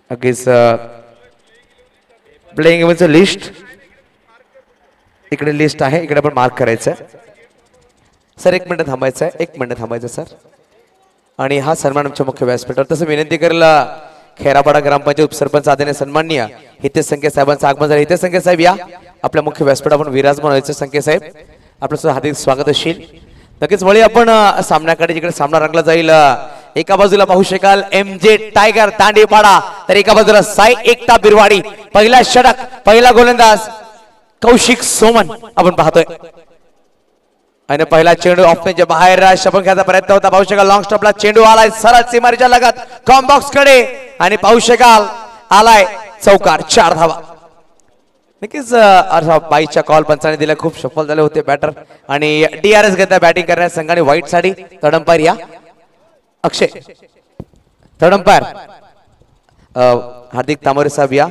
Against playing इलेव्हनचं list इकडे list आहे, इकडे आपण मार्क करायचं आहे. सर 1 मिनिट थांबायचं आहे, 1 मिनिट थांबायचं सर. आणि हा सन्मान आमच्या मुख्य व्यासपीठावर. तसं विनंती करेल खेरापाडा ग्रामपंचायत उपसरपंच आदरणीय सन्माननीय हितेश संके साहेबांचं आगमन झालं. हितेश संके साहेब या आपल्या मुख्य व्यासपीठावर विराजमान व्हायचं. संके साहेब आपलं सुद्धा हार्दिक स्वागत असेल. नक्कीच वळी आपण सामन्याकडे, जिकडे सामना रंगला जाईल. एका बाजूला पाहू शकाल MJ टायगर दांडेपाडा, तर एका बाजूला साई एकता बिरवाडी. पहिला षटक, पहिला गोलंदाज कौशिक सोमन आपण पाहतोय. आणि पहिला चेंडू ऑफच्या बाहेर शपन घ्यायचा प्रयत्न होता. पाहू शकाल लॉंग स्टॉपला चेंडू आलाय सरळ सीमारेच्या लगत कॉम्बॉक्स कडे आणि पाहू शकाल आलाय चौकार, 4 धावा. नक्कीच बाईच्या कॉल पंचाने दिला, खूप सफल झाले होते बॅटर. आणि DRS घेता बॅटिंग करण्यास संघाने व्हाईट साडी. थर्ड अंपायर या अक्षय, थर्ड अंपायर हार्दिक तामोरे साहेब या.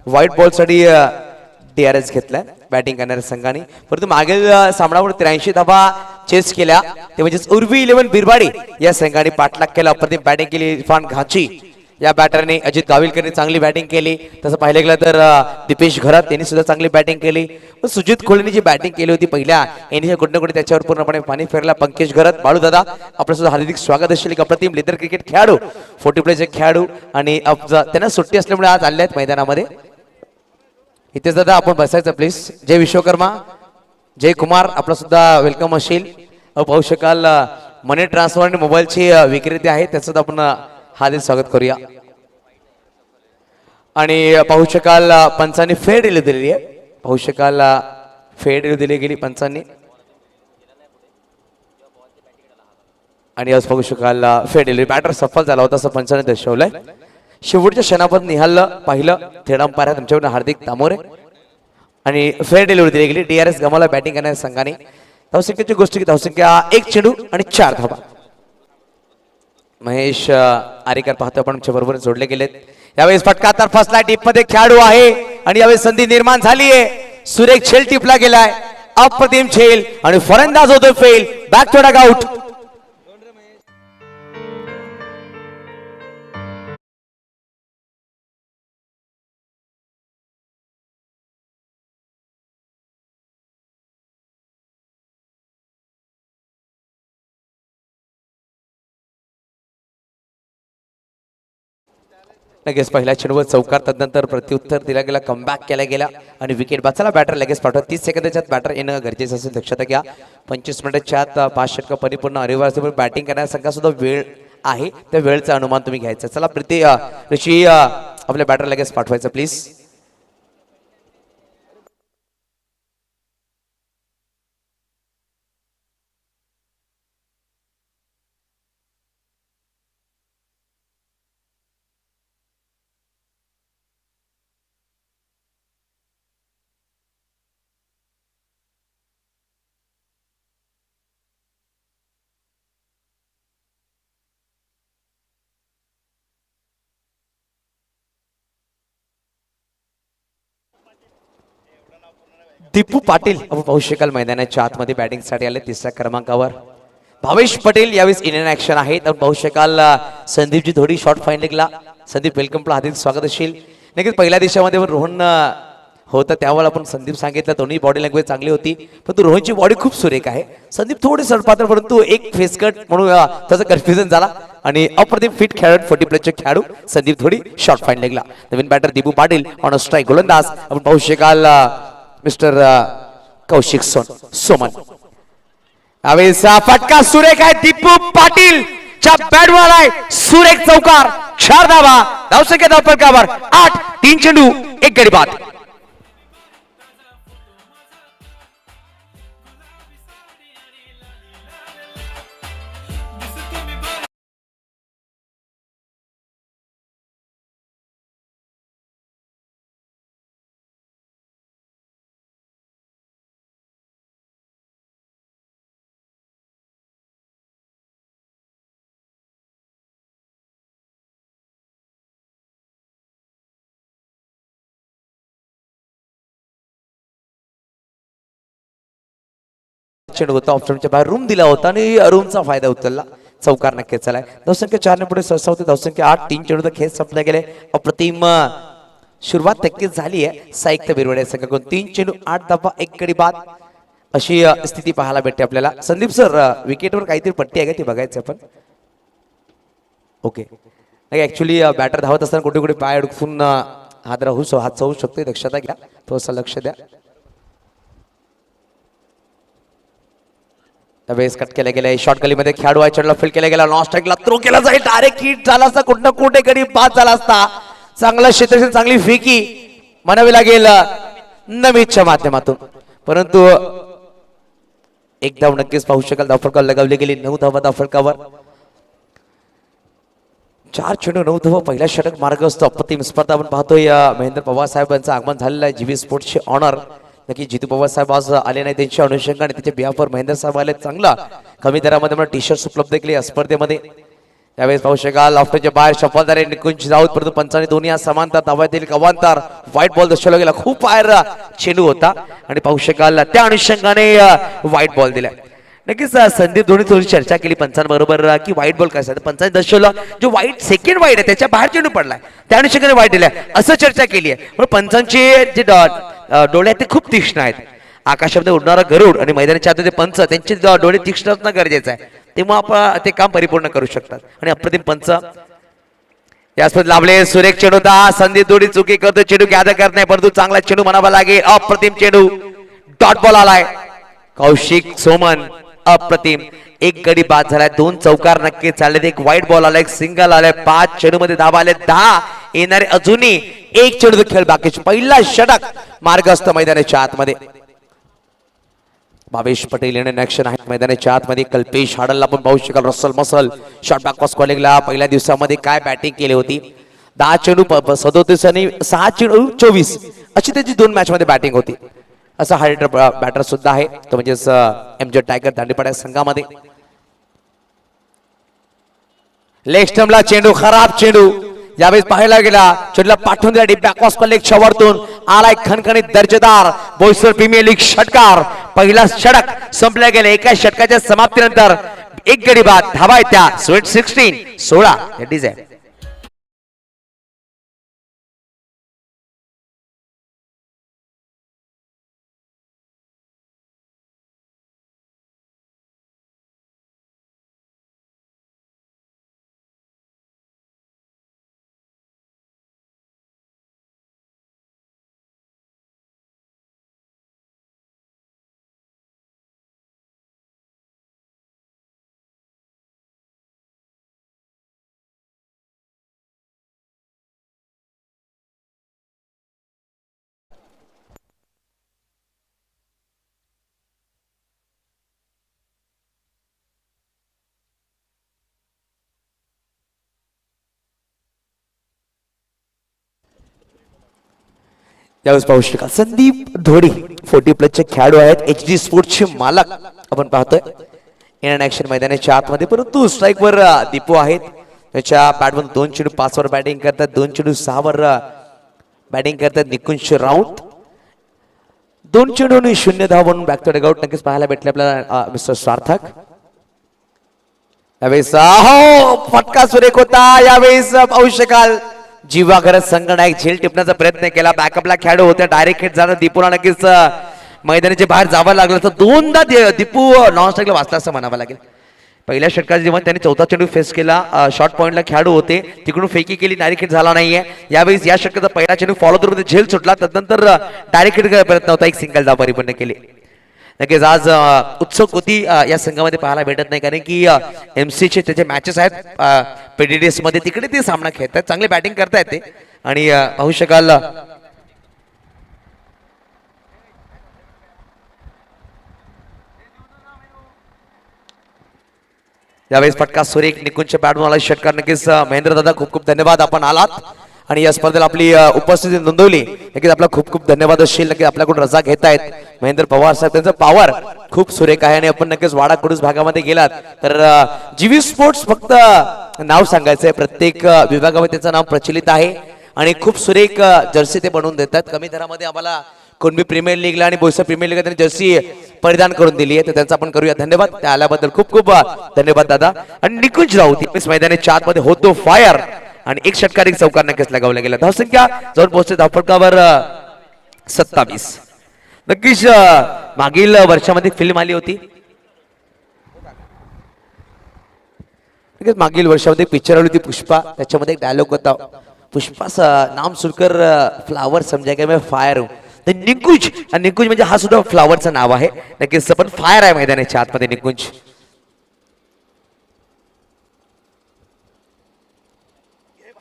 व्हाईट बॉल साठी DRS घेतलाय बॅटिंग करणाऱ्या संघाने. परंतु मागील सामन्यावर 83 धावा चेस केल्या, ते म्हणजेच उर्वी 11 बिरबाडी या संघाने पाठलाग केला. अप्रतिम बॅटिंग केली इरफान घाची या बॅटरने. अजित गाविलकरने चांगली बॅटिंग केली. तसं पाहिलं गेलं तर दीपेश घरात यांनी सुद्धा चांगली बॅटिंग केली. सुजित खोलेने जी बॅटिंग केली होती पहिल्या इनिंगच्या कुठे ना कुठे त्याच्यावर पूर्णपणे पाणी फेरला. पंकज घरात, बाळू दादा आपलं सुद्धा हार्दिक स्वागत असेल. अप्रतिम लेदर क्रिकेट खेळाडू, 40 प्लेचे खेळाडू आणि त्यांना सुट्टी असल्यामुळे आज आले आहेत मैदानामध्ये. इथेच दादा आपण बसायचं प्लीज. जय विश्वकर्मा, जय कुमार आपला सुद्धा वेलकम असेल. पाहू शकाल मनी ट्रान्सफर आणि मोबाईलची विक्रेते आहे, त्याचं आपण हार्दिक स्वागत करूया. आणि पाहू शकाल पंचांनी फेअर डिले दिलेली आहे. पाहू शकाल फेअर डिले दिली गेली पंचांनी. आणि आज पाहू शकाल फेअर डिले बॅटर सफल झाला होता असं पंचांनी दर्शवलंय. शेवटच्या क्षणापर्यंत निहाल पाहिलं थेट अंपायर तुमच्याकडून हार्दिक तामोरे. आणि फेअर डिलिव्हरी दिली गेली. DRS गमावला बॅटिंग करणाऱ्या संघाने. धावसंख्येची गोष्ट की धावसंख्या 1 चेंडू आणि 4 धावा. महेश आरेकर पाहतो आपण आमच्या बरोबर जोडले गेलेत. यावेळेस फटका तर फसला, डीप मध्ये खेळाडू आहे आणि यावेळेस संधी निर्माण झाली आहे. सुरेख झेल टिपला गेलाय, अप्रतिम झेल आणि फलंदाज होतोय fail. Back to dugout. लगेच पहिल्या चेंडूवर चौकार, तदनंतर प्रत्युत्तर दिला गेला, कमबॅक केला गेला आणि विकेट बाचाला. बॅटर लगेच पाठवा. 30 सेकंदाच्या बॅटर येणं गरजेचं असेल, दक्षता घ्या. 25 मिनिटाच्या आत 5 षटक परिपूर्ण अनिवार्य बॅटिंग करण्याचा संघा सुद्धा वेळ आहे, त्या वेळेचा अनुमान तुम्ही घ्यायचा. चला प्रीती ऋषी आपल्या बॅटर लगेच पाठवायचं प्लीज. दीपू पाटील आपण पाहू शकाल मैदानाच्या आतमध्ये बॅटिंगसाठी आले 3ऱ्या क्रमांकावर. भावेश पटेल यावेळेस इंडियन ऍक्शन आहे. तर पाहू शकाल संदीपजी थोडी शॉर्ट फाइंडिंगला. संदीप वेलकमला हार्दिक स्वागत असेल. नक्कीच पहिल्या दिवसामध्ये रोहन होतं त्यावेळेला आपण संदीप सांगितलं दोन्ही बॉडी लँग्वेज चांगली होती, परंतु रोहनची बॉडी खूप सुरेख आहे. संदीप थोडे सडपातळ, परंतु एक फेस कट म्हणून त्याचा कन्फ्युजन झाला. आणि अप्रतिम फिट खेळाडू 40 प्लेचे खेळाडू संदीप थोडी शॉर्ट फाइंडिंगला. नवीन batter Deepu Patil on strike गोलंदाज आपण पाहू शकाल मिस्टर कौशिक सोमन. यावेळेस फटका सुरेख आहे. दीपू पाटील च्या बॅटवर आहे सुरेख चौकार, 4 धावा. धावसंख्या धावफलकावर 8, 3 चेंडू 1 गडी बाद. चेंडू होता ऑप्शनच्या बाहेर, रूम दिला होता आणि रूमचा फायदा उचलला. चौकार नक्कीच झालाय. धावसंख्या 4 ने पुढे सहसा होते. धावसंख्या 8. 3 चेंडू खेळ संपला गेले. अप्रतिम सुरुवात नक्कीच झाली आहे साहित्य बिरवडे संघाकडून. 3 चेंडू 8 धावा 1 गडी बाद अशी स्थिती पाहायला भेटते आपल्याला. संदीप सर विकेटवर काहीतरी पट्टी आहे का ती बघायचं आपण. ओके नाही ऍक्च्युली बॅटर धावत असताना कुठे कुठे पाय अडकून हात होऊ शकतो. दक्षता घ्या थोडंसं लक्ष द्या. त्यावेळेस कट केला गेलाय. शॉर्ट गलीमध्ये खेळाडू आहे चढला फील्ड केला गेला. लॉंग स्ट्राईकला थ्रो केला जाईल. डायरेक्ट हिट झाला असता कुठं कुठे गडी बाद झाला असता. चांगला क्षेत्रक्षण चांगली फेकी म्हणावी लागेल नवीच्या माध्यमातून. परंतु एक धाव नक्कीच पाहू शकाल. धावफलकावर लगावली गेली. 9 धावा धावफलकावर. 4 चेंडू 9 धावा पहिला षटक मार्ग असतो. अप्रतिम स्पर्धा आपण पाहतोय. महेंद्र पवार साहेब यांचं आगमन झालेलं आहे. जीबी स्पोर्ट्सचे ऑनर नक्की जितू पवार साहेब आज आले नाही. त्यांच्या अनुषंगाने त्याच्या बिहाफवर महेंद्र साहेब आले. चांगला कमी दरामध्ये मला टी शर्ट्स उपलब्ध केले या स्पर्धेमध्ये. त्यावेळेस पाहू शकाल लॉफ्टच्या बाहेर शफलदारे निकुंज राऊत परंतु पंचाने दोन्ही आज समांतर धावातील कवांतर व्हाईट बॉल दर्शवला गेला. खूप बाहेर चेंडू होता आणि पाहू शकाल त्या अनुषंगाने व्हाईट बॉल दिला. नक्कीच संदीप धोनी थोडी चर्चा केली पंचांबरोबर की व्हाईट बॉल कसा पंचाने दर्शवलं जो व्हाईट सेकंड व्हाईट आहे त्याच्या बाहेर चेंडू पडलाय त्या अनुषंगाने व्हाईट दिलाय असं चर्चा केली आहे. पण पंचांचे जे डोळे आहेत ते खूप तीक्ष्ण आहेत. आकाशामध्ये उडणारा गरुड आणि मैदानाच्या आत पंच त्यांचे डोळे तीक्ष्ण असणं गरजेचं आहे. तेव्हा आपण ते काम परिपूर्ण करू शकतात. आणि अप्रतिम पंच यास्पद लाभले. सुरेख चेंडू होता. संदीप थोडी चुकी करतो. चेंडू गॅदर करत नाही परंतु चांगला चेंडू म्हणावा लागेल. अप्रतिम चेंडू डॉट बॉल आलाय. कौशिक सोमन अप्रतिम. 1 गडी बाद झालाय. 2 चौकार नक्कीच चालले. 1 व्हाईट बॉल आलाय. 1 सिंगल आलाय. 5 चेंडू मध्ये धावा आले. 10 येणारे अजूनही 1 चेंडू खेळ बाकीचे. पहिला षटक मार्ग असतो मैदानाच्या आतमध्ये. भावेश पटेल यांनी ऍक्शन आहे मैदानाच्या आतमध्ये. कल्पेश हाडलला पण पाहू शकाल. रसल मसल शॉर्ट बॅक कॉलिंगला पहिल्या दिवसामध्ये काय बॅटिंग केली होती. 10 चेंडू 37 आणि 6 चेंडू 24 अशी त्याची 2 मॅच मध्ये बॅटिंग होती. असा हा बॅटर सुद्धा आहे तो म्हणजेच एमजे टायगर दांडीपाड्या संघामध्ये. लेग स्टंपला चेंडू खराब चेंडू यावेळेस पाहायला गेला. चेंडूला पाठवून दिला डीप बॅक लेग शॉवरतून आलाय खणखणीत दर्जेदार बोईसर प्रीमियर लीग षटकार. पहिला षटक संपला गेला. एका षटकाच्या समाप्तीनंतर 1 गडी बाद धावा आहेत त्या स्वीट 16 दॅट इज इट. यावेळेस पाहू शकाल संदीप धोडी 40+ चे खेळाडू आहेत. HD स्पोर्ट्सचे मालक आपण पाहतोय इन ऍक्शन मैदानाच्या आतमध्ये. परंतु स्ट्राईक वर दीपू आहेत. त्याच्या बॅटवर 2 चेंडू 5 वर बॅटिंग करतात. 2 चेंडू 6 वर बॅटिंग करतात निकुंज राऊत. 2 चेंडू 0 धाव म्हणून बॅक टू डगआउट नक्कीच पाहायला भेटले आपल्याला मिस्टर सार्थक. यावेळेस फटका सुरेख होता. यावेळेस पाहू शकाल जीवाघरत संघनायक झेल टिपण्याचा प्रयत्न केला. बॅकअपला खेळाडू होते. डायरेक्ट हिट झालं. दीपूला नक्कीच मैदानाच्या बाहेर जावं लागलं. तर 2दा दीपू नॉन स्ट्राईकला वाचला असं म्हणावं लागेल. पहिल्या षटकात जेव्हा त्यांनी 4था चेंडू फेस केला शॉर्ट पॉईंटला खेळाडू होते तिकडून फेकी केली. डायरेक्ट हिट झाला नाहीये. यावेळेस या षटकाचा पहिला चेंडू फॉलो थ्रू मध्ये झेल सुटला. त्यानंतर डायरेक्ट हिट करायचा प्रयत्न होता. 1 सिंगल धाव परिपूर्ण केली. नक्कीच आज उत्सुक होती या संघामध्ये पाहायला भेटत नाही कारण की MC चे त्याचे मॅचेस आहेत PDDS मध्ये तिकडे ते सामना खेळतात. चांगले बॅटिंग करतायत ते आणि पाहू शकाल यावेळेस फटका सुरेख निकुंजच्या बॅटमधून आला षटकार. नक्कीच महेंद्र दादा खूप खूप धन्यवाद आपण आलात आणि या स्पर्धेला आपली उपस्थिती नोंदवली. नक्कीच आपला खूप खूप धन्यवाद असेल. नक्कीच आपल्याकडून रजा घेत आहेत महेंद्र पवार साहेब. त्यांचं पॉवर खूप सुरेख आहे आणि आपण नक्कीच वाडा कुडूस भागामध्ये गेलात तर जीवी स्पोर्ट्स फक्त नाव सांगायचं आहे. प्रत्येक विभागामध्ये त्याचं नाव प्रचलित आहे आणि खूप सुरेख जर्सी ते बनवून देतात. कमी दरामध्ये आम्हाला कुणबी प्रीमियर लीगला आणि बोईसर प्रीमियर लीगला त्यांनी जर्सी परिधान करून दिली आहे, तर त्यांचा आपण करूया धन्यवाद. त्या आल्याबद्दल खूप खूप धन्यवाद दादा. आणि निकुंज राऊत यावेळेस मैदानाच्या चार मध्ये होतो फायर आणि एक षटकारी चौकार नक्कीच लगावला गेला. धावसंख्या जाऊन पोहोचते धावफलकावर 27. नक्कीच मागील वर्षामध्ये फिल्म आली होती, मागील वर्षामध्ये पिक्चर आली होती पुष्पा. त्याच्यामध्ये एक डायलॉग होता, पुष्पा नाम सुनकर फ्लावर समजायला मैं फायर हूं. तर निकुंज, निकुंज म्हणजे हा सुद्धा फ्लावरचं नाव आहे. नक्कीच पण फायर आहे मैदानाच्या आतमध्ये निकुंज.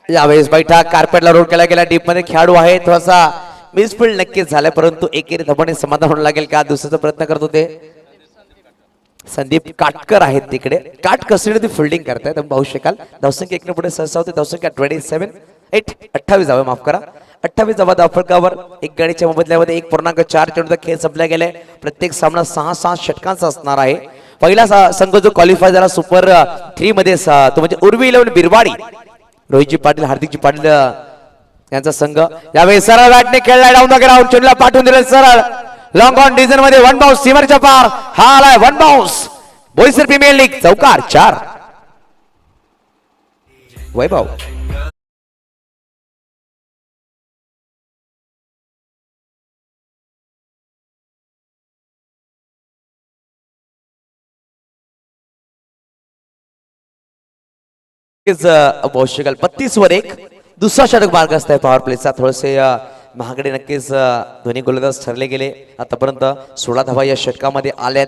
यावेळेस बैठा कार्पेटला रोड केला गेला. डीप मध्ये खेळाडू आहे, थोडासा मिसफिल्ड नक्कीच झाला, परंतु एकेरी धबने समाधान होणं लागेल का दुसऱ्याचा प्रयत्न करत होते. संदीप काटकर आहेत तिकडे, काट कसरी ती फिल्डिंग करतायत आपण पाहू शकाल. धावसंख्या एकने पुढे सहसा होते. धावसंख्या 28 जावे, माफ करा 28 जावा धावफलकावर. एक गाडीच्या मोबदल्यामध्ये 1.4 चेंडूचा खेळ संपला गेलाय. प्रत्येक सामना 6 षटकांचा असणार आहे. पहिला संघ जो क्वालिफाय झाला सुपर 3 मध्ये तो म्हणजे उर्वी 11 बिरवाडी, रोहितजी पाटील, हार्दिकजी पाटील यांचा संघ. यावेळी सरळ बॅटने खेळला, डाऊन द ग्राउंड, चेंडूला पाठवून दिलं सरळ लॉंग ऑन डिझन मध्ये. वन बाउन्स सीमरच्या पार, हा आलाय one bounce. Boisar premier league चौकार 4. वैभव पाहू शकाल 32 वर 1. दुसरा षटक मार्ग असताय पॉवर प्लेचा. थोडेसे महागडे नक्कीच दोन्ही गोलंदाज ठरले गेले. आतापर्यंत 16 धावा या षटकामध्ये आल्यात.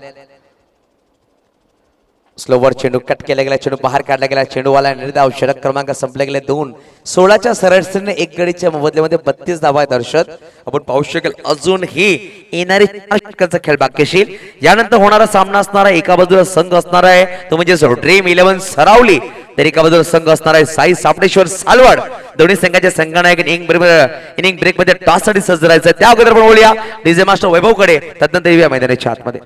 स्लोवर चेंडू कट केला गेला, चेंडू बाहेर काढला गेला, चेंडूवाला निर्धाव. षटक क्रमांक संपले गेले 2. 16च्या सरासरीने एक गडीच्या मोबदल्यामध्ये 32 धावा दर्शक आपण पाहू शकेल. अजूनही येणारे षटकांचा खेळ बाकीशील. यानंतर होणारा सामना असणारा एका बाजूला संघ असणार आहे तो म्हणजे ड्रीम 11 सरावली, तर एका बाजूला संघ असणार आहे साई सापडेश्वर सालवड. दोन्ही संघाच्या संघनायक इनिंग ब्रेक मध्ये टॉस साठी सज्ज राहायचं. त्या अगोदर पण बोलूया डीजे मास्टर वैभव कडे, तदनंतर येऊया मैदानाच्या आतमध्ये.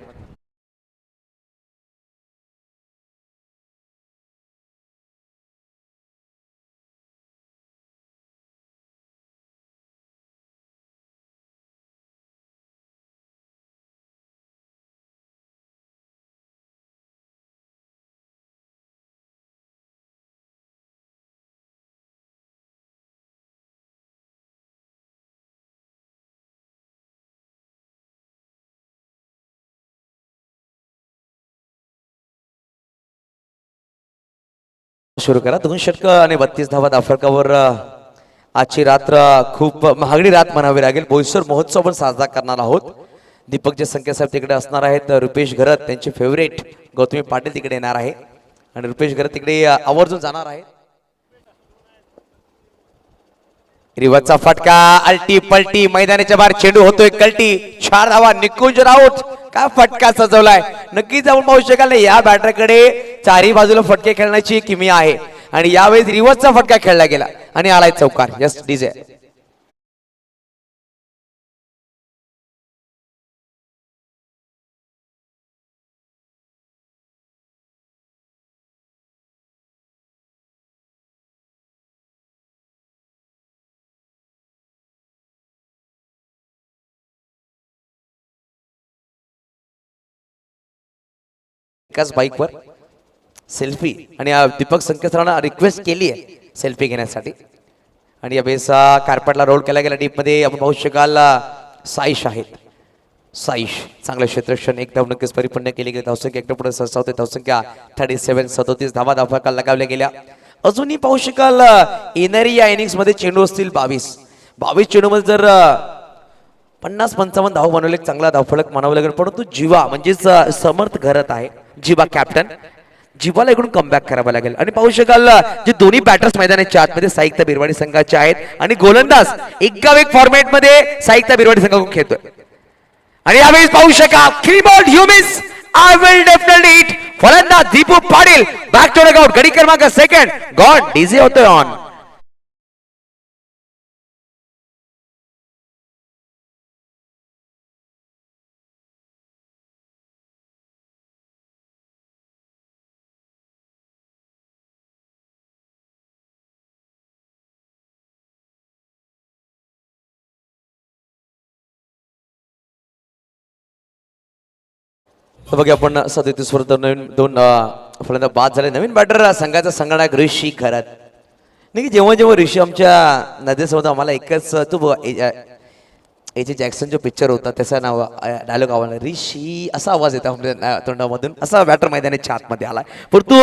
सुरू करा. 2 षटक आणि 32 धावा धावफलकावर. आजची रात्र खूप महागडी रात म्हणावी लागेल. बोईसर महोत्सव पण साजरा करणार आहोत. दीपकचे संख्या साहेब तिकडे असणार आहेत. रुपेश घरत त्यांचे फेवरेट गौतमी पाटील तिकडे येणार आहे आणि रुपेश घरत तिकडे आवर्जून जाणार आहे. रिवर्सचा फटका, अल्टी पलटी, मैदानाच्या बाहेर चेंडू होतोय कल्टी. 4 धावा. निकुंज राऊत काय फटका सजवलाय, नक्कीच जाऊन पाहू शकाल. या बॅटरकडे चारी बाजूला फटके खेळण्याची किमी आहे आणि यावेळेस रिवर्सचा फटका खेळला गेला आणि आलाय चौकार. Yes DJ. एकाच बाईकवर सेल्फी आणि दीपक संकेतरांना रिक्वेस्ट केली आहे सेल्फी घेण्यासाठी. आणि या बेस कार्पेटला रोल केला गेला. डीप मध्ये आपण पाहू शकाल साईश आहेत. साईश चांगलं क्षेत्ररक्षण, एक धाव नक्कीच परिपूर्ण केली गेली. धावसंख्या एकटं पुढे सहसा होते. धावसंख्या 37 37 धावा धावफलकाला लगावल्या गेल्या. अजूनही पाहू शकाल येणारी या इनिंग्स मध्ये चेंडू असतील 22 चेंडू मध्ये जर 50-55 धाव बनवले, चांगला धावफलक म्हणावं लागेल. परंतु जीवा म्हणजेच समर्थ घरत आहे, जीवा कॅप्टन, जीवाला इकडून कमबॅक करावा लागेल. आणि पाहू शकाल जे दोन्ही बॅटर्स मैदानाच्या आतमध्ये साईकता बिरवाडी संघाचे आहेत आणि गोलंदाज एक फॉर्मॅट मध्ये साईकता बिरवाडी संघाकडून खेळतोय. आणि यावेळेस पाहू शकाल keyboard you miss, I will definitely hit. फलंदाज Deepu Patil back to the out. गडी क्रमांक सेकंड गॉड डीजे होतोय ऑन. तर बघा आपण 37 वर नवीन दोन फलंदाज बाद झाले. नवीन बॅटर संघाचा संगणक ऋषी खरात. नाही की जेव्हा जेव्हा ऋषी आमच्या नदीसोबत आम्हाला एकच तू एचे जॅक्सन जो पिक्चर होता त्याचा नाव डायलॉग आवडला, ऋषी असा आवाज येतो आपल्या तोंडामधून. असा बॅटर मैदानाच्या आतमध्ये आला. पण तू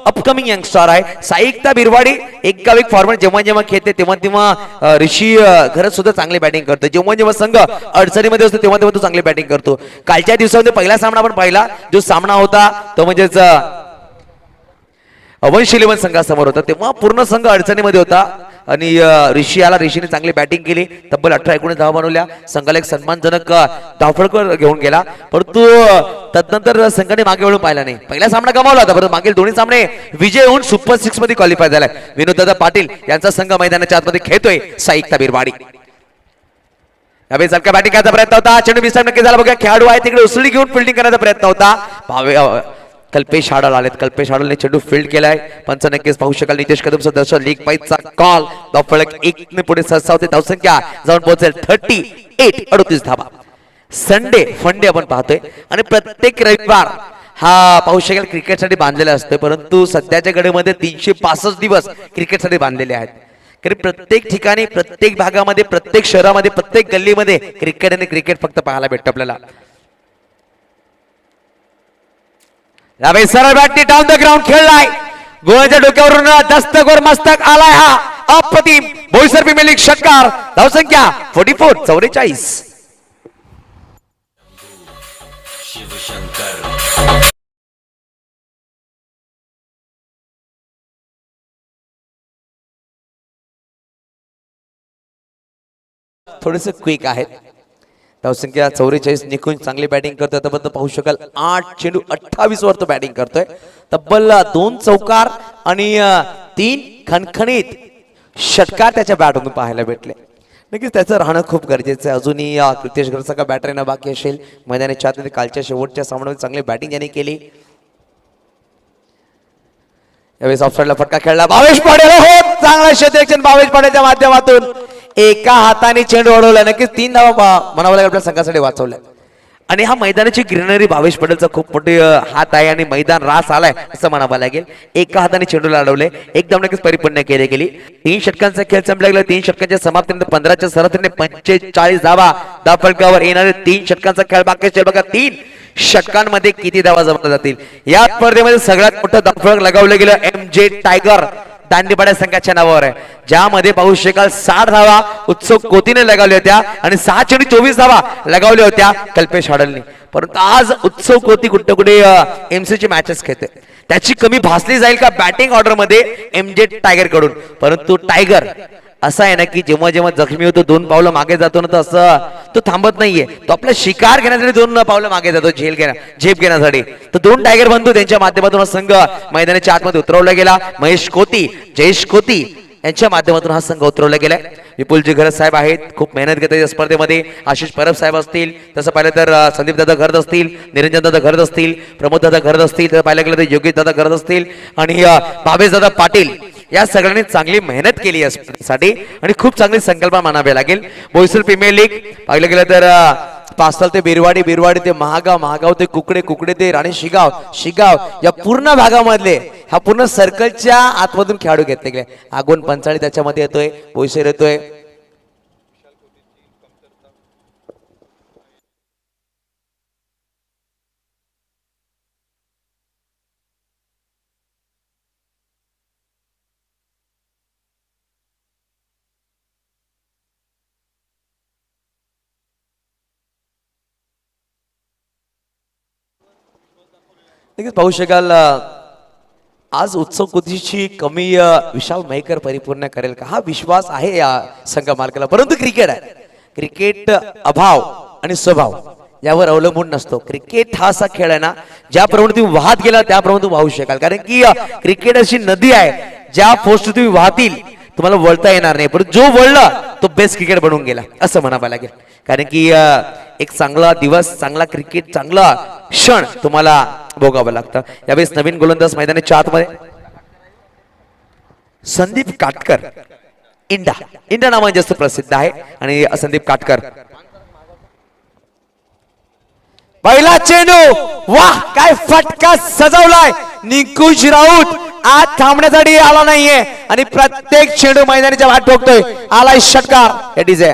अपकमिंग यंगस्टार आहे. साईकता बिरवाडी एक फॉर्मॅट जेव्हा जेव्हा खेळते तेव्हा तेव्हा ऋषी घरात सुद्धा चांगली बॅटिंग करतो. जेव्हा जेव्हा संघ अडचणीमध्ये असतो तेव्हा तेव्हा तू चांगली बॅटिंग करतो. कालच्या दिवसामध्ये पहिला सामना आपण पाहिला, जो सामना होता तो म्हणजेच अवंश इलेव्हन संघासमोर होता. तेव्हा पूर्ण संघ अडचणीमध्ये होता आणि ऋषी आला. ऋषीने चांगली बॅटिंग केली. तब्बल 18-19 धावा बनवल्या. संघाला एक सन्मानजनक धावफळकर घेऊन गेला. परंतु तदनंतर संघाने मागे वळून पाहिला नाही. पहिला सामना गमावला होता, परंतु मागील दोन्ही सामने विजय होऊन सुपर 6 मध्ये क्वालिफाय झालाय. विनोददादा पाटील यांचा संघ मैदानाच्या आतमध्ये खेळतोय. साईकता बिरवाडी यावेळी चटका बॅटिंग करायचा प्रयत्न होता. चेंडू मिस नक्की झाला. बघा खेळाडू आहे तिकडे उसळी घेऊन फिल्डिंग करण्याचा प्रयत्न होता. कल्पेश हाडल आलेत. कल्पेश हाडलने चेंडू फील्ड केलाय. पंच नक्कीच पाहू शकाल. नितेश कदम सदस्य लीग पाईचा कॉल. धावफलक 1 ने पुढे सरसावते. धावसंख्या जाऊन पोहोचेल 38. 38 धावा. संडे फंडे आपण पाहतोय आणि प्रत्येक रविवार हा पाहू शकाल क्रिकेटसाठी बांधलेला असतो. परंतु सध्याच्या घडीमध्ये 365 दिवस क्रिकेटसाठी बांधलेले आहेत. कारण प्रत्येक ठिकाणी, प्रत्येक भागामध्ये, प्रत्येक शहरामध्ये, प्रत्येक गल्लीमध्ये क्रिकेट आणि क्रिकेट फक्त पाहायला भेटतं आपल्याला. यावेळी सरळ बॅटनी डाऊन द ग्राउंड खेळलाय. गोळ्याच्या डोक्यावरून दस्तक मस्तक आलाय हा अप्रतिम बोईसर प्रीमियर लीग षटकार. धावसंख्या 44. 44. थोडेसे क्विक आहेत. धावसंख्या 44. निखून चांगली बॅटिंग करतोय. तब्बल पाहू शकाल 8 चेंडू 28 वर तो बॅटिंग करतोय. तब्बल 2 चौकार आणि 3 खणखणीत षटकार त्याच्या बॅटमधून पाहायला भेटले. नक्कीच त्याचं राहणं खूप गरजेचं आहे. अजूनही कृतेश घरसाका बॅटर येणं बाकी असेल. मैदानाच्या आतमध्ये कालच्या शेवटच्या सामन्यामध्ये चांगली बॅटिंग यांनी केली. यावेळेस ऑफसाईडला फटका खेळला. भावेश पाडेल हो चांगला क्षेत्ररक्षण भावेश पाडेच्या माध्यमातून एका हाताने चेंडू अडवला. नक्कीच 3 धावा म्हणावं लागेल आपल्या संघासाठी वाचवल्या. आणि हा मैदानाची ग्रीनरी भावेश पटेलचा खूप मोठी हात आहे आणि मैदान रास आलाय असं म्हणावं लागेल. एका हाताने चेंडूला अडवले. एकदम नक्कीच परिपूर्ण केली गेली. 3 षटकांचा खेळ संपला गेला. 3 षटकांच्या समाप्तीनंतर 15च्या सरासरीने 45 धावा धावफलकावर येणारे 3 षटकांचा खेळ बाकी असेल. बघा 3 षटकांमध्ये किती धावा जमल्या जातील. या स्पर्धेमध्ये सगळ्यात मोठं धावफलक लगावलं गेलं MJ टायगर दांडीपाड्या संघाच्या नावावर आहे, ज्यामध्ये पाहू शकाल 60 धावा उत्सव कोतीने लगावल्या होत्या आणि 6 चेंडू 24 धावा लगावल्या होत्या कल्पेश हाडलने. परंतु आज उत्सव कोती कुठे कुठे MC ची मॅचेस खेळते. त्याची कमी भासली जाईल का बॅटिंग ऑर्डर मध्ये MJ टायगर कडून. परंतु टायगर असा आहे ना की जेव्हा जेव्हा जखमी होतो 2 पावलं मागे जातो ना, तर असं तो थांबत नाहीये. तो आपला शिकार घेण्यासाठी 2 पावलं मागे जातो झेप घेण्यासाठी. तर 2 टायगर बंधू त्यांच्या माध्यमातून संघ मैदानाच्या आतमध्ये उतरवला गेला. महेश कोती, जयेश कोती यांच्या माध्यमातून हा संघ उतरवला गेलाय. विपुलजी घरत साहेब आहेत, खूप मेहनत घेतात या स्पर्धेमध्ये. आशिष परब साहेब असतील, तसं पाहिलं तर संदीप दादा घरत असतील, निरंजन दादा घरत असतील, प्रमोद दादा घरत असतील, तर पाहिलं गेलं तर योगेश दादा घरत असतील आणि भावेश दादा पाटील या सगळ्यांनी चांगली मेहनत केली या स्पर्धेसाठी आणि खूप चांगली संकल्पना मानावी लागेल. बोईसर प्रीमियर लीग पाहिलं गेलं तर पास्थल ते बिरवाडी, बिरवाडी ते महागाव, महागाव ते कुकडे, कुकडे ते राणे शिगाव, शिगाव या पूर्ण भागामधले हा पूर्ण सर्कलच्या आतमधून खेळाडू घेतले गेले. आगोन पंचाळी त्याच्यामध्ये येतोय, बोईसर येतोय. पाहू शकाल आज उत्सव कुतीची कमी विशाल मयेकर परिपूर्ण करेल का, हा विश्वास आहे या संघ मालकाला. परंतु क्रिकेट आहे, क्रिकेट अभाव आणि स्वभाव यावर अवलंबून नसतो. क्रिकेट हा असा खेळ आहे ना, ज्याप्रमाणे तुम्ही वाहत गेला त्याप्रमाणे तुम्ही वाहू शकाल. कारण की क्रिकेट अशी नदी आहे ज्या पोस्ट तुम्ही वाहतील तुम्हाला वळता येणार नाही, पण जो वळला तो बेस्ट क्रिकेट बनून गेला असं म्हणावं लागेल. कारण की एक चांगला दिवस, चांगला क्रिकेट, चांगला क्षण तुम्हाला भोगावं लागतं. यावेळेस नवीन गोलंदाज मैदानाच्या आतमध्ये संदीप काटकर, इंडा, इंडा नावाने जास्त प्रसिद्ध आहे आणि संदीप काटकर पहिला चेंडू, वाह काय फटका सजवलाय. निकुंज राऊत आज थांबण्यासाठी आला नाहीये आणि प्रत्येक चेंडू मैदानाच्या वाट ठोकतोय. आलाय षटकार. इट इज ए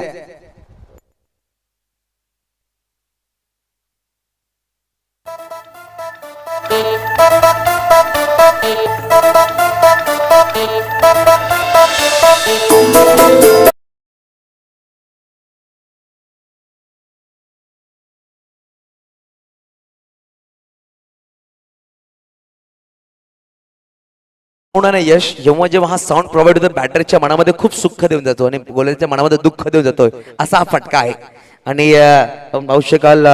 यश. जेव्हा जेव्हा हा साऊंड प्रोव्हाइड होतो बॅटरच्या मनामध्ये खूप सुख देऊन जातो आणि गोलंदाजाच्या मनामध्ये दुःख देऊन जातोय असा हा फटका आहे. आणि पाहू शकाल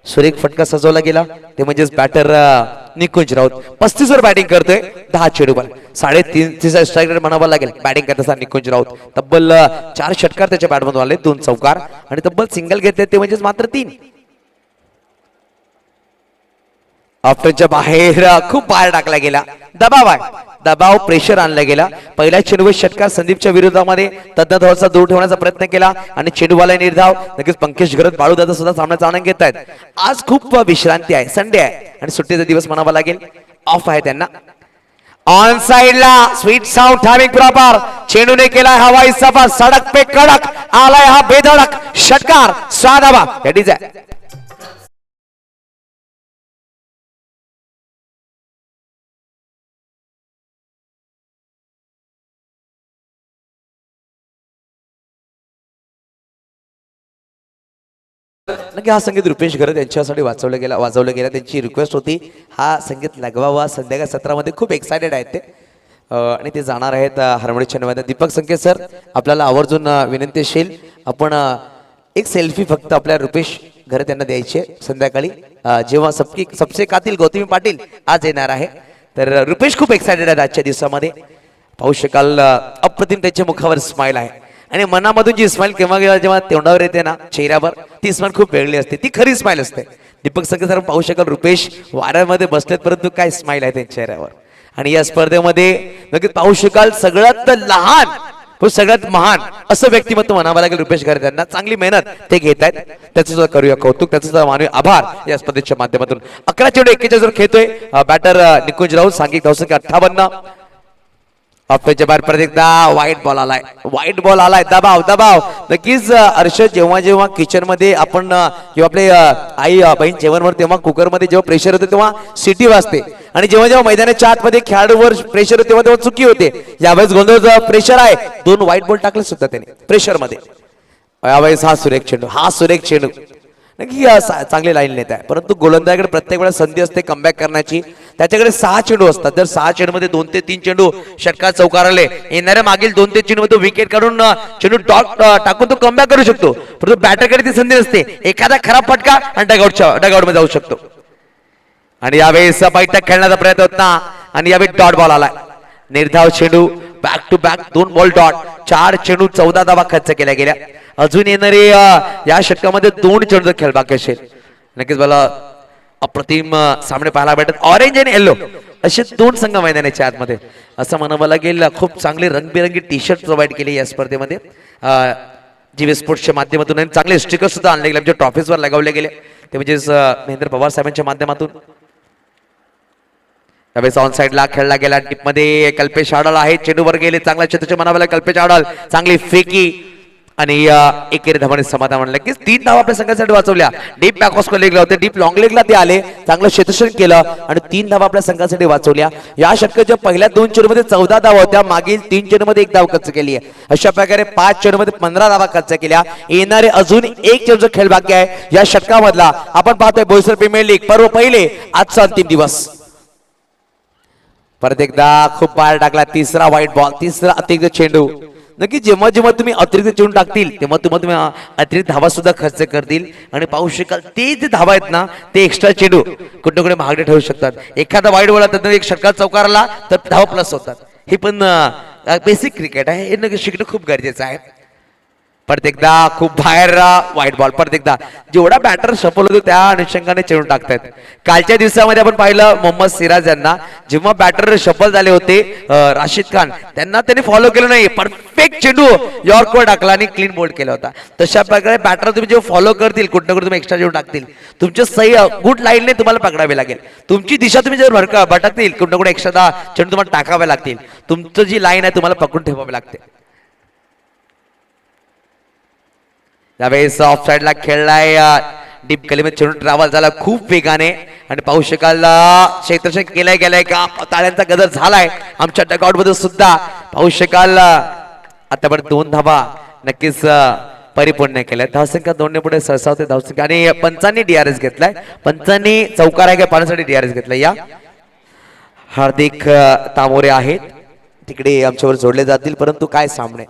सुरेख फटका सजवला गेला ते म्हणजेच बॅटर निकुंज राऊत 35 वर बॅटिंग करतोय. 10 चेंडूवर 3.5 स्ट्राईक रेट म्हणावा लागेल बॅटिंग करत असताना निकुंज राऊत. तब्बल 4 षटकार त्याच्या बॅटमधून आले, 2 चौकार आणि तब्बल सिंगल घेतले ते म्हणजेच मात्र 3. ऑफ्टनच्या बाहेर खूप बाहेर टाकला गेला. दबाव आहे, दबाव प्रेशर आणला गेला. पहिल्या चेंडूवर षटकार संदीपच्या विरोधामध्ये तज्ञ धावाचा दूर ठेवण्याचा प्रयत्न केला आणि चेंडूवाला निर्धाव. नक्कीच पंकज घरत बाळूदादा सुद्धा सामन्याचा आनंद घेत आहेत. आज खूप विश्रांती आहे, संडे आहे आणि सुट्टीचा दिवस म्हणावा लागेल, ऑफ आहे त्यांना. ऑन साइडला स्वीट साऊंड टायमिंग प्रॉपर. चेंडूने केला हवाई सफर, सडक पे कडक आलाय हा बेधडक षटकार. 6 धावा. इट इज नक्की हा संगीत रुपेश घरत यांच्यासाठी वाजवलं गेला. त्यांची रिक्वेस्ट होती हा संगीत लगवावा. संध्याकाळ सत्रामध्ये खूप एक्सायटेड आहेत ते आणि ते जाणार आहेत हार्मोनियमच्या निवेदन. दीपक संकेत सर आपल्याला आवर्जून विनंती असेल आपण एक सेल्फी फक्त आपल्या रुपेश घरत यांना द्यायची संध्याकाळी जेव्हा सबसे कातील गौतमी पाटील आज येणार आहे. तर रुपेश खूप एक्सायटेड आहेत आजच्या दिवसामध्ये. पाहू शकाल अप्रतिम त्यांच्या मुखावर स्माइल आहे आणि मनामधून जी स्माइल केव्हा जेव्हा तोंडावर येते ना चेहऱ्यावर ती स्माइल खूप वेगळी असते, ती खरी स्माइल असते. दीपक संकेत सर पाहू शकाल रुपेश वाऱ्यामध्ये बसलेत परंतु काय स्माइल आहे त्यांच्या चेहऱ्यावर. आणि या स्पर्धेमध्ये नक्कीच पाहू शकाल सगळ्यात लहान सगळ्यात महान असं व्यक्तिमत्व म्हणावं लागेल रुपेश घरत यांना. चांगली मेहनत ते घेत आहेत, त्याचं सुद्धा करूया कौतुक, त्याचं सुद्धा मानूया आभार. या स्पर्धेच्या माध्यमातून 11 चेंडू 41 वर खेळतोय बॅटर निकुंज राऊत. सांघिक धावसंख्या 58. ऑफच्या बाहेर परत एकदा व्हाईट बॉल आलाय. दबाव नक्कीच अर्षद. जेव्हा जेव्हा किचन मध्ये आपण किंवा आपले आई बहीण जेवणवर तेव्हा कुकर मध्ये जेव्हा प्रेशर होते तेव्हा सिटी वाजते आणि जेव्हा जेव्हा मैदानाच्या आतमध्ये खेळाडूवर प्रेशर होते तेव्हा तेव्हा चुकी होते. यावेळेस गोंधळ प्रेशर आहे, 2 व्हाईट बॉल टाकले सुद्धा त्याने प्रेशर मध्ये. यावेळेस हा सुरेख चेंडू नक्की चांगली लाईन नेत आहे परंतु गोलंदाजाकडे प्रत्येक वेळेला संधी असते कमबॅक करण्याची. त्याच्याकडे 6 चेंडू असतात. जर 6 चेंडू मध्ये 2 ते 3 चेंडू षटकार चौकाराले येणाऱ्या मागील 2 ते 3 चेंडू मध्ये विकेट काढून चेंडू डॉट टाकून तो कमबॅक करू शकतो परंतु बॅटरकडे ती संधी नसते. एखादा खराब फटका आणि डगआउट मध्ये जाऊ शकतो. आणि यावेळेस बैठक खेळण्याचा प्रयत्न होता आणि यावेळी डॉट बॉल आलाय. निर्धाव चेंडू back to back 2 ball dot. 4 चेंडू 14 धावा खर्च केल्या गेल्या. अजून येणारे या षटकामध्ये 2 चेंडूचा खेळ बाकी असेल. नक्कीच मला अप्रतिम सामने पाहायला भेटत. ऑरेंज आणि येल्लो असे 2 संघ मैदानाच्या आतमध्ये असं म्हणावं लागेल. खूप चांगले रंगबिरंगी टी शर्ट प्रोव्हाइड केले या स्पर्धेमध्ये जीवे स्पोर्ट्सच्या माध्यमातून. आणि चांगले स्टिकर सुद्धा आणले गेले, आमच्या ट्रॉफीजवर लगावले गेले ते म्हणजेच महेंद्र पवार साहेबांच्या माध्यमातून. त्यावेळेस ऑन साइडला खेळला गेला. टीप मध्ये कल्पेश आडल आहे, चेंडूवर गेले चांगला क्षेत्र म्हणावं लागेल. कल्पेश आडल चांगली फेकी आणि एकेरी धावाने समाधान म्हणलं की 3 धावा आपल्या संघासाठी वाचवल्या. डीप बॅक ऑस्कर लेगला होते, डीप लॉंग लेगला ते आले, चांगलं क्षेत्ररक्षण केलं आणि 3 धावा आपल्या संघासाठी वाचवल्या. या षटकाच्या पहिल्या 2 चेंडूमध्ये 14 धावा होत्या, मागील 3 चेंडूमध्ये 1 धाव खर्च केली आहे. अशा प्रकारे 5 चेंडूमध्ये 15 धावा खर्च केल्या. येणारे अजून 1 चेंडूचा खेळ बाकी आहे या षटकामधला. आपण पाहतोय बोईसर प्रीमियर लीग पर्व पहिले आजचा अंतिम दिवस. परत एकदा खूप बाहेर टाकला. 3रा व्हाईट बॉल, 3रा अतिरिक्त चेंडू. नक्की जेव्हा जेव्हा तुम्ही अतिरिक्त चेंडू टाकतील तेव्हा तुम्ही अतिरिक्त धावा सुद्धा खर्च करतील आणि पाहू शकाल ते जे धावा आहेत ना ते एक्स्ट्रा चेंडू कुठे कुठे महागडे ठरू शकतात. एखादा वाईट बॉल तर एक षटकार चौकारला तर धावा प्लस होतात. हे पण बेसिक क्रिकेट आहे, हे नक्की शिकणं खूप गरजेचं आहे. परत एकदा खूप बाहेर व्हाईट बॉल. परत एकदा जेवढा बॅटर सफल होतो त्या अनुषंगाने चेंडू टाकतायत. कालच्या दिवसामध्ये आपण पाहिलं मोहम्मद सिराज यांना, जेव्हा बॅटर सफल झाले होते राशिद खान, त्यांना त्यांनी फॉलो केलं नाही, परफेक्ट चेंडू यॉर्कवर टाकला आणि क्लीन बोल्ड केला होता. तशा प्रकारे बॅटर तुम्ही जेव्हा फॉलो करतील कुठं ना कुठं तुम्ही एक्स्ट्रा चेंडू टाकतील, तुमच्या सही गुड लाईनने तुम्हाला पकडावे लागेल. तुमची दिशा तुम्ही जर भटकतील कुठं ना कुठे एक्स्ट्रा चेंडू तुम्हाला टाकावे लागतील. तुमचं जी लाईन आहे तुम्हाला पकडून ठेवावी लागते. त्यावेळेस ऑफ साइडला खेळलाय डीप गलीमध्ये चेंडू ट्रॅव्हल झाला खूप वेगाने आणि पाहू शकाल क्षेत्ररक्षण केलाय गेलाय का ताळ्यांचा गजर झालाय आमच्या डगआउट मध्ये सुद्धा. पाहू शकाल आतापर्यंत 2 धावा नक्कीच परिपूर्ण केल्या. धावसंख्या 2 पुढे सरसावते धावसंख्या आणि पंचांनी डीआरएस घेतलाय. पंचांनी चौकार आहे का पाण्यासाठी डीआरएस घेतलाय. या हार्दिक तामोरे आहेत तिकडे आमच्यावर जोडले जातील, परंतु काय सामने.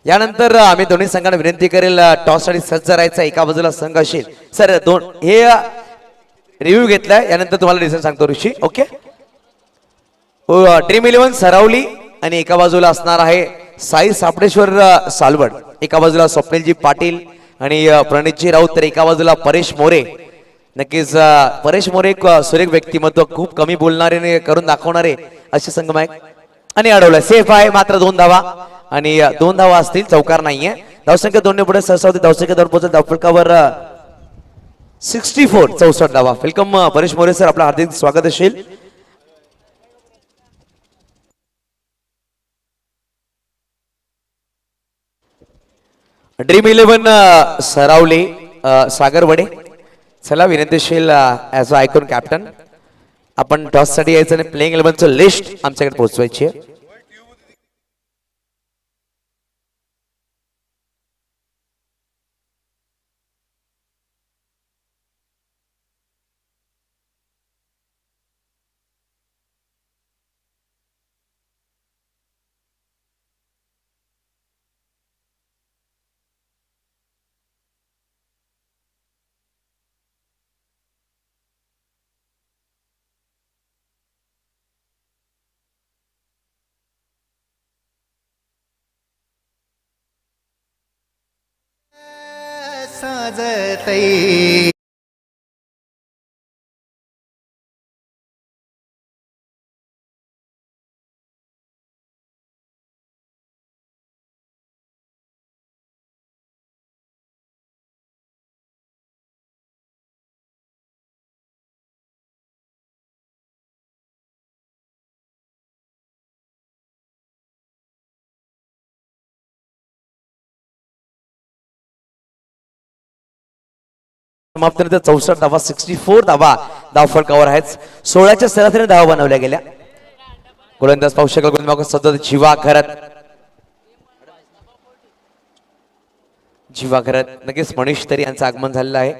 यानंतर आम्ही दोन्ही संघांना विनंती करेल टॉस साठी सज्ज राहायचा. एका बाजूला संघ असेल सर हे रिव्ह्यू घेतलाय, यानंतर तुम्हाला डिसिजन सांगतो ऋषी. ओके, ड्रीम 11 सरावली आणि एका बाजूला असणार आहे साई सापडेश्वर सालवड, एका बाजूला स्वप्नीलजी पाटील आणि प्रणितजी राऊत, तर एका बाजूला परेश मोरे. नक्कीच परेश मोरे एक सुरेख व्यक्तिमत्व, खूप कमी बोलणारे करून दाखवणारे असे संघ आहे आणि अडवलं सेफ आहे. मात्र 2 धावा आणि 2 धावा असतील, चौकार नाहीये. धावसंख्या 2 पुढे सरसावते धावसंख्या 2 पोहोचत धावफलकावर 64 धावा. वेलकम परेश मोरे सर, आपलं हार्दिक स्वागत असेल. ड्रीम 11 सरावले सागर वडे, चला विनंती असेल ऍज अ आयकॉन कॅप्टन आपण टॉस साठी यायचं आणि प्लेइंग 11चं लिस्ट आमच्याकडे पोहोचवायची आहे. साजतई समाप्त 64 धावा 64 धावा धावफलकावर आहेत. 16च्या सरासरी धावा बनवल्या गेल्या. गोलंदाज पाहू शकाल गोलंदाज सतत जीवा घरत नक्कीच मनीष तरी यांचं आगमन झालेलं आहे.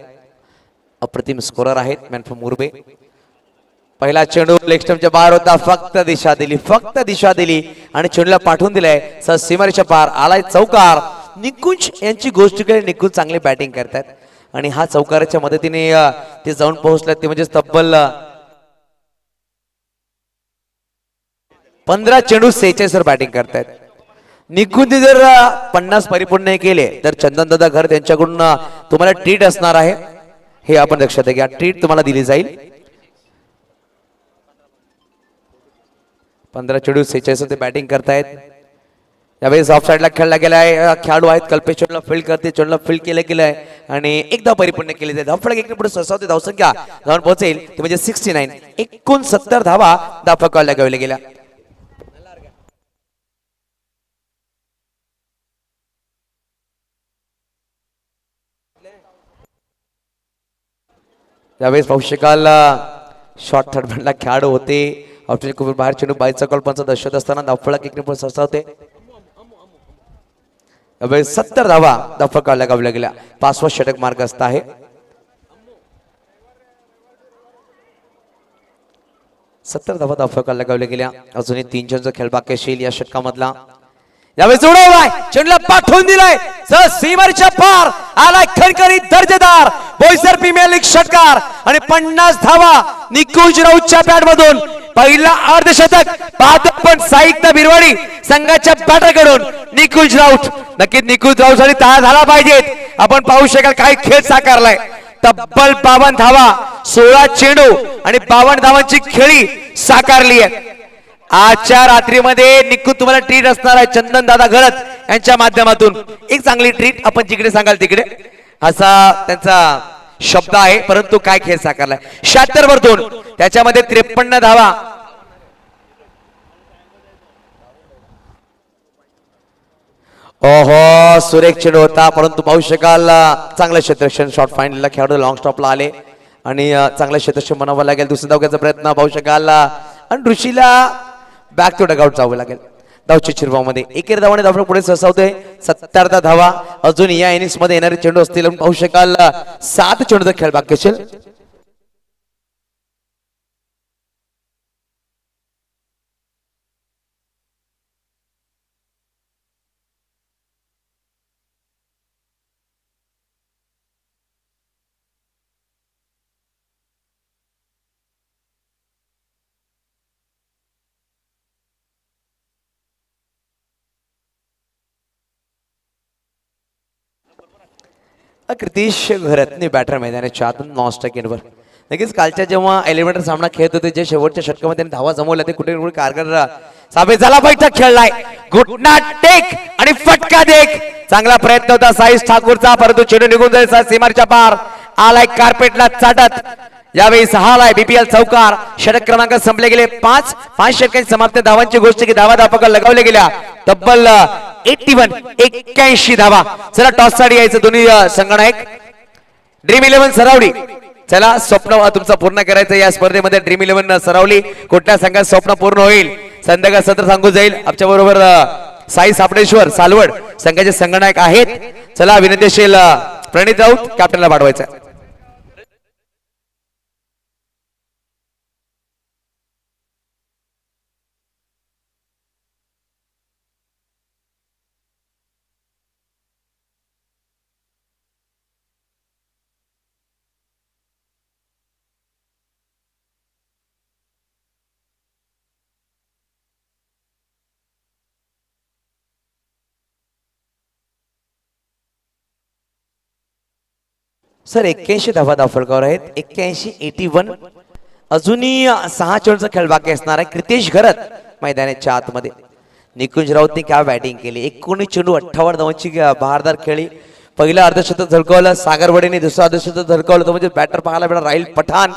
अप्रतिम स्कोरर आहेत मॅन मुरबे. पहिला चेंडू लेग स्टंपच्या बाहेर होता, फक्त दिशा दिली आणि चेंडूला पाठवून दिलाय सीमारेच्या पार आलाय चौकार. निकुंज यांची गोष्टीकडे निकुंज चांगली बॅटिंग करतात आणि हा चौकाराच्या मदतीने ते जाऊन पोहोचल्यात ते म्हणजे तब्बल 15 चेंडू 46 वर बॅटिंग करतायत. निकुंज जर 50 परिपूर्ण केले तर चंदन दादा घर त्यांच्याकडून तुम्हाला ट्रीट असणार आहे, हे आपण लक्षात घ्या. ट्रीट तुम्हाला दिली जाईल. 15 चेंडू 46 ते बॅटिंग करतायत. यावेळेस ऑफ साइडला खेळला गेलाय. खेळाडू आहेत कल्पेश चेंडूला फील्ड करते, चेंडूला फील्ड केलं गेलंय आणि एकदा परिपूर्ण केले जाते. धावफलक एक पुढे सरसावते धावसंख्या जाऊन पोहोचेल ते म्हणजे 69. 69 धावा धावफलकाला लगावल्या गेल्या. यावेळेस पाहू शकाल शॉर्ट थर्ड बॅटला खेळाडू होते. खूप बाहेर चेंडू 22चा कल्पनाचा दर्शवत असताना धावफलक एक पुढे सरसावते. 70 धावा धावफलकाला लगावल्या गेल्या. 5वा षटक मार्ग असत आहे. सत्तर धावा धावफलकाला लगावल्या गेल्या. अजूनही 3 चेंडूचा खेळ बाकी असेल या षटकामधला. यावेळेस उडवलाय चेंडूला पाठवून दिलाय सीमारेच्या पार आलाय खणखणीत दर्जेदार बोईसर प्रीमियर लीग षटकार आणि 50 धावा निकुंज राऊतच्या बॅट मधून पहिला अर्धशतक पाहतो पण साहित्य बिरवाडी संघाच्या बॅटरकडून निकुंज राऊत. नक्कीच निकुंज राऊत साठी टाळ्या झाला पाहिजेत. आपण पाहू शकाल काय खेळ साकारलाय. तब्बल 52 धावा, 16 चेंडू आणि 52 धावांची खेळी साकारली आहे. आजच्या रात्रीमध्ये निकुंज तुम्हाला ट्रीट असणार आहे चंदन दादा घरत यांच्या माध्यमातून. एक चांगली ट्रीट आपण जिकडे सांगाल तिकडे असा त्यांचा शब्द आहे. परंतु काय खेळ साकारलाय. 76 वर 2, त्याच्यामध्ये 53 धावा. ओहो सुरेख चेंडू होता परंतु पाहू शकाल चांगलं क्षेत्ररक्षण शॉट फाईनलला खेळाडू लॉंग स्टॉपला आले आणि चांगलं क्षेत्ररक्षण म्हणावं लागेल. दुसऱ्या धावण्याचा प्रयत्न पाहू शकाल आणि ऋषीला बॅक टू डगआउट जावं लागेल. धावची चिरवामध्ये एकेर धावाने धाव पुढे सरसावतोय. 70 धावा अजून या इनिंग्स मध्ये येणारे चेंडू असतील. पाहू शकाल 7 चेंडूचा खेळ बाकी असेल. कृतीश घरतने बॅटर मैदानाच्या आतून नॉनस्ट्राइक इनवर. नक्कीच कालच्या जेव्हा एलिमिनेटर सामना खेळत होते जे शेवटच्या षटकामध्ये त्यांनी धावा जमवल्या ते कुठे कुठे कारगर साबित झाला. बैठक खेळलाय घुटना टेक आणि फटका देख. चांगला प्रयत्न होता साईश ठाकूरचा परंतु चेंडू निघून जायचा सीमारच्या पार आलाय कार्पेटला चाटत. यावेळी 6 लाय बीपीएल चौकार. षटक क्रमांक संपले गेले 5 षटकांची समाप्ती. धावांची गोष्ट की धावा धापका लगावल्या गेल्या तब्बल 81 धावा. चला टॉस साठी यायचं दोन्ही संघनायक. ड्रीम 11 सरावली चला स्वप्न तुमचं पूर्ण करायचं या स्पर्धेमध्ये. ड्रीम 11 सरावली कुठल्या संघात स्वप्न पूर्ण होईल संध्याकाळ सत्र सांगू जाईल. आमच्या बरोबर साई सापडेश्वर सालवड संघाचे संघनायक आहेत. चला विनंतीशील प्रणित राऊत कॅप्टनला पाठवायचं. सर 81 धावा दाफळगावर आहेत. 81 अजूनही 6 चेंडूचा खेळ बाकी असणार आहे. कृतेश घरत मैदानाच्या आतमध्ये. निकुंज राऊतने काय बॅटिंग केली. 19 चेंडू 58 धावांची बहारदार खेळी. पहिलं अर्धशतक झळकवलं सागरवडेने. दुसरं अर्धशतक झळकवलं म्हणजे बॅटर पाहायला मिळाला राहील पठाण.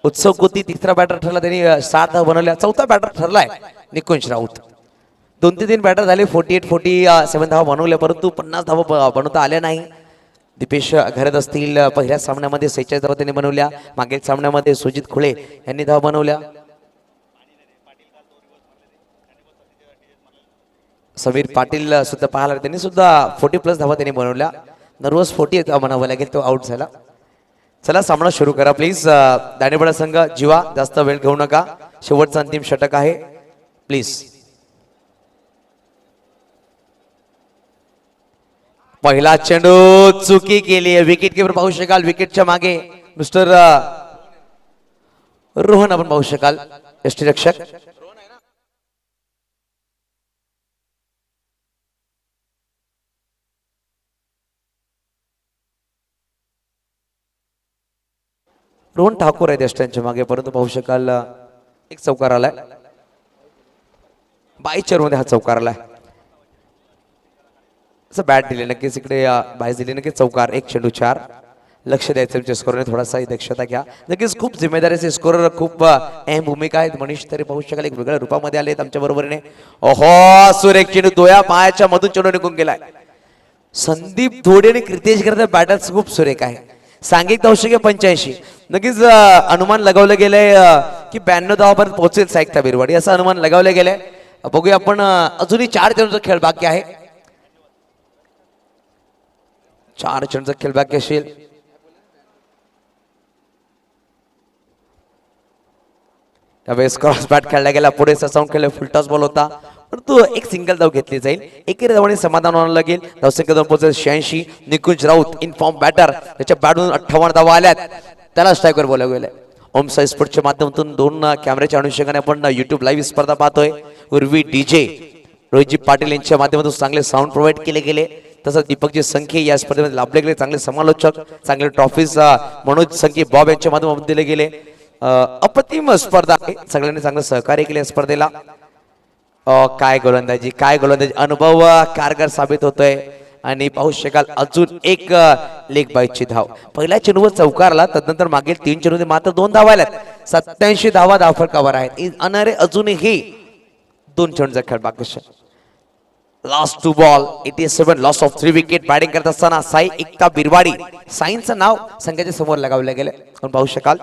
उत्सव कोती तिसरा बॅटर ठरला. त्यांनी 7 धावा बनवल्या. चौथा बॅटर ठरलाय निकुंज राऊत. 2 ते 3 बॅटर झाले. 47 धावा बनवल्या परंतु 50 धावा बनवता आल्या नाही. दीपेश घरत असतील पहिल्या सामन्यामध्ये 46 धावा त्यांनी बनवल्या. मागील सामन्यामध्ये सुजित खुळे यांनी धावा बनवल्या. समीर पाटील सुद्धा पाहायला त्यांनी सुद्धा 40+ धावा त्यांनी बनवल्या. नर्वस 40 धावा म्हणावं लागेल तो आउट झाला. चला सामना सुरू करा प्लीज. दाणेपडा संघ जीवा जास्त वेळ घेऊ नका. शेवटचा अंतिम षटक आहे प्लीज. पहिला चेंडू चुकी केली. विकेट किपर पाहू शकाल विकेटच्या मागे मिस्टर रोहन आपण पाहू शकाल यष्टीरक्षक. रोहन ठाकूर आहेत यष्टांच्या मागे परंतु पाहू शकाल एक चौकार आलाय. 22 मध्ये हा चौकार आलाय. असं बॅट दिले नक्कीच इकडे बाहेर दिली नक्कीच चौकार. 1 चेंडू 4. लक्ष द्यायचं तुमच्या स्कोरने थोडासा दक्षता घ्या. नक्कीच खूप जिम्मेदारीचे स्कोरर खूप अहम भूमिका आहेत. मनीष तरी पाहू शकाल एक वेगळ्या रूपामध्ये आले आमच्या बरोबरीने. ओहो सुरेख चेंडू दोया पायाच्या मधून चेंडू निघून गेलाय. संदीप धोडे आणि कृतेश करता बॅटर्स खूप सुरेख आहे. सांघिक धावसंख्या 85. नक्कीच अनुमान लगवलं गेलंय की 92 धावापर्यंत पोहोचेल साहित्य बिरवाडी असं अनुमान लगावलं गेलंय. बघूया आपण अजूनही 4 चेंडूचा खेळ बाकी आहे. 4 चेंडूचा खेळ बाकी असेल. त्यावेळेस क्रॉस बॅट खेळला गेला, पुढे ससावून खेळले, फुलटॉस बॉल होता, परंतु एक सिंगल धाव घेतली जाईल. एकेरी धावाने समाधान होणार लागेल. धावसंख्या दोन पोहोचेल 86. निकुंज राऊत इन फॉर्म बॅटर, त्याच्या बॅटमधून 58 धावा आल्यात, त्याला स्ट्राईकवर बोलावलं गेलं. ओम साई स्पोर्ट्सच्या माध्यमातून 2 कॅमेऱ्याच्या अनुषंगाने आपण युट्यूब लाईव्ह स्पर्धा पाहतोय. उर्वी डीजे रोहितजी पाटील यांच्या माध्यमातून चांगले साऊंड प्रोव्हाइड केले गेले. तसंच दीपकजी संखे या स्पर्धेमध्ये लाभले गेले, चांगले समालोचक, चांगले ट्रॉफीज मनोज संखे बॉब यांच्या माध्यमातून दिले गेले. अप्रतिम स्पर्धा आहे, सगळ्यांनी चांगलं सहकार्य केले स्पर्धेला. काय गोलंदाजी, काय गोलंदाजी, अनुभव कारगर साबित होतोय. आणि पाहू शकाल अजून एक लेग बाईची धाव, पहिल्या चेंडूवर चौकारला, तदनंतर मागील 3 चेंडूमध्ये मात्र 2 धावा आल्यात. 87 धावा धावफलकावर आहेत. अनारे अजूनही 2 चेंडूचा खेळ बाकी. Last 2 ball 87, loss of 3 wicket. Batting करत असताना साई एकता बिरवाडी, साईंचं नाव संघाच्या समोर लगावले गेले, आपण पाहू शकाल.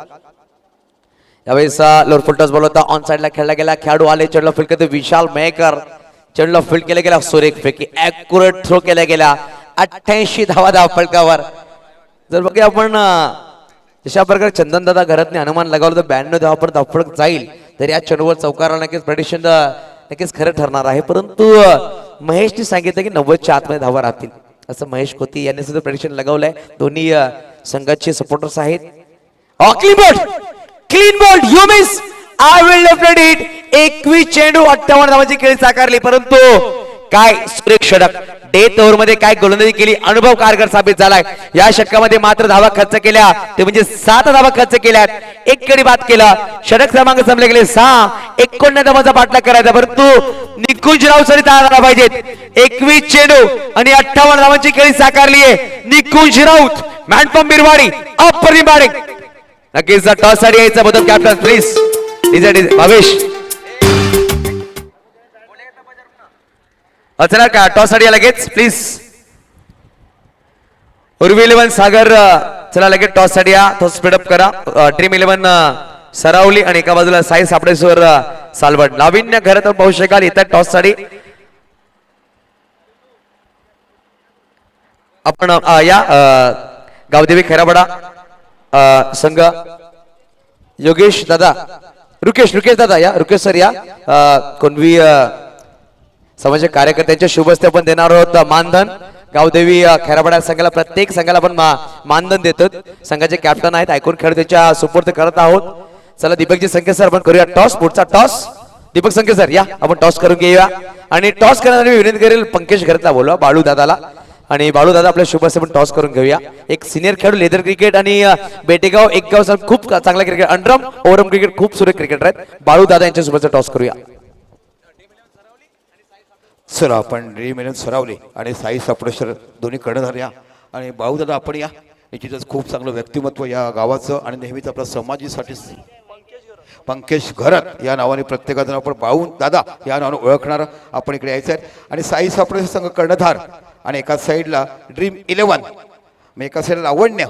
यावेळेस लोअर फुलटॉस बॉल होता, ऑन साइडला खेळला गेला. खेळाडू आले, चेंडूला फील्ड करते विशाल मेहकर, चेंडूला फील्ड केला गेला, सुरेख फेकी, ॲक्युरेट थ्रो केला गेला. 88 धावा धावफलकावर. जर बघूया आपण जशा प्रकारे चंदनदादा घरातने अनुमान लगावलं तर 92 धावापर्यंत धावफलक जाईल, तर या चेंडूवर चौकाराला नक्कीच प्रेडिक्शन नक्कीच खरं ठरणार आहे. परंतु महेशने सांगितलं की 90च्या आतमध्ये धावा राहतील, असं महेश कोती यांनी सुद्धा प्रेडिक्शन लगावलंय. दोन्ही संघाचे सपोर्टर्स आहेत. Clean bowled, you miss, I will definitely hit. 21 चेंडू 58 धावांची खेळी साकारली, परंतु काय सुरेख षटक. डेथ ओव्हर मध्ये काय गोलंदाजी केली, अनुभव कारगर साबित झालाय. या षटकामध्ये मात्र धावा खर्च केल्या, ते म्हणजे 7 धावा खर्च केल्यात, 1 गडी बाद केला. षटक क्रमांक संपले गेले 6. 51 धावांचा पाठलाग करायचा, परंतु निकुंज राव सरी तयार पाहिजेत. 21 चेंडू आणि 58 धावांची खेळी साकारली आहे. निकुंज राऊत, मॅन फ्रॉम बिरवाडी, अप्परिम बॅटिंग. नक्कीच टॉस साठी यायचा बदल कॅप्टन प्लीज. भावेश चला का टॉस साठी लगेच प्लीज. उर्वी 11 सागर चला लगेच टॉस साठी या, तो स्पीडअप करा. ड्रीम 11 सरावली आणि एका बाजूला साई सापडेश्वर सालवड. नाविन्य खरं तर पाहू शकाल इथं टॉस साठी आपण या गावदेवी खैरापाडा संघ योगेश दादा, रुकेश दादा या, रुकेश सर या. कोणवी सामाजिक कार्यकर्त्यांच्या शुभ हस्ते आपण देणार आहोत मानधन. गावदेवी खैरापाडा संघाला, प्रत्येक संघाला आपण मानधन देतो. संघाचे कॅप्टन आहेत, ऐकून खेळ त्याच्या सुपूर्द करत आहोत. चला दीपकजी संख्या सर आपण करूया टॉस, पुढचा टॉस. दीपक संख्या सर या, आपण टॉस करून घेऊया. आणि टॉस करण्यासाठी मी विनंती करेल पंकज घरतला बोलवा, बाळू दादाला. आणि बाळू दादा आपल्या शुभ हस्ते आपण टॉस करून घेऊया. एक सिनियर खेळाडू लेदर क्रिकेट आणि बेटेगाव एक गाव खूप चांगला क्रिकेट, अंडरम ओव्हरम क्रिकेट खूप सुरेख क्रिकेटर आहेत. बाळू दादा यांच्या सोबतचा टॉस करूया. सर आपण ड्रीम 11 सरावले आणि साई सापडेश्वर दोन्ही कर्णधार या. आणि बाळू दादा आपण या, निश्चितच खूप चांगलं व्यक्तिमत्व या गावाचं आणि नेहमीच आपल्या समाजासाठी पंकज घरत या नावाने प्रत्येकाचं आपण बाळू दादा या नावाने ओळखणार आपण इकडे यायचं आहे. आणि साई सापडेश्वर संघ कर्णधार आणि एका साईडला ड्रीम 11, मग एका साईडला लावण्य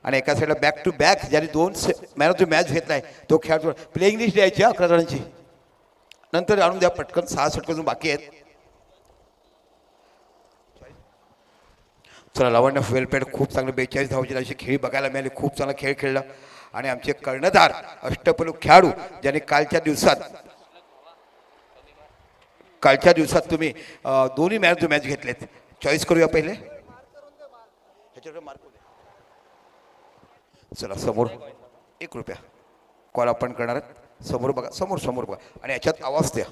आणि एका साईडला बॅक टू बॅक ज्याने 2 मॅन ऑफ द मॅच घेतलाय तो खेळाडू. प्लेइंग लिस्ट द्यायची 11 जणांची, नंतर आणून द्या पटकन. 6 षटकं बाकी आहेत. चला लावण्य वेलपेड खूप चांगलं 42 धावांची अशी खेळी बघायला मिळाली, खूप चांगला खेळ खेळला. आणि आमचे कर्णधार अष्टपैलू खेळाडू ज्याने कालच्या दिवसात तुम्ही दोन्ही मॅन ऑफ द मॅच घेतलेत. चॉईस करूया पहिले. चला समोर 1 रुपया कॉल आपण करणार आहेत. समोर बघा, समोर बघा आणि याच्यात आवाज द्या.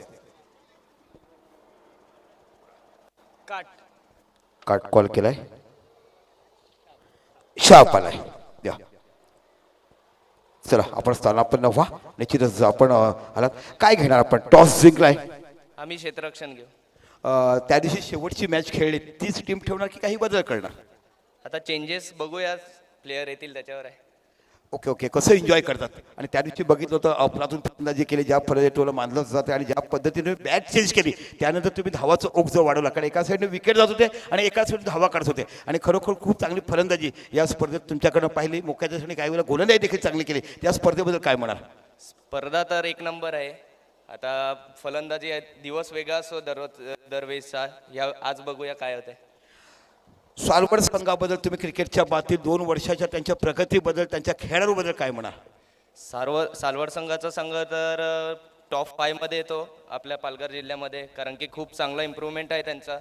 काट कॉल केलाय, शाप आलाय द्या. चला आपण स्थानापन्न व्हा. निश्चितच आपण आलात. काय घेणार आपण? टॉस जिंकलाय, आम्ही क्षेत्ररक्षण घेऊ. त्या दिवशी शेवटची मॅच खेळली तीच टीम ठेवणार की काही बदल करणार? आता चेंजेस बघूया, प्लेयर येतील त्याच्यावर आहे. ओके. कसं एन्जॉय करतात? आणि त्या दिवशी बघितलं होतं अफलातून फलंदाजी केली, ज्या फलंदाजीला मानलं जातं आणि ज्या पद्धतीने बॅट चेंज केली त्यानंतर तुम्ही धावाचं ओघ जो वाढवला. कारण एका साईडने विकेट जात होते आणि एका साईडने धावा काढत होते. आणि खरोखर खूप चांगली फलंदाजी या स्पर्धेत तुमच्याकडनं पाहिली. मोक्याच्या काही वेळेला गोलंदाजी देखील चांगली केली. त्या स्पर्धेबद्दल काय म्हणाल? स्पर्धा तर 1 नंबर आहे. आता फलंदाजी दिवस वेगळा असतो दरवेळेसचा. आज बघूया काय होतंय. सालवड संघाबद्दल तुम्ही क्रिकेटच्या बाबतीत 2 वर्षाच्या त्यांच्या प्रगतीबद्दल, त्यांच्या खेळाडूबद्दल काय म्हणाल? सालवड संघाचा संघ तर टॉप 5 मध्ये येतो आपल्या पालघर जिल्ह्यामध्ये, कारण की खूप चांगला इम्प्रूव्हमेंट आहे त्यांचा.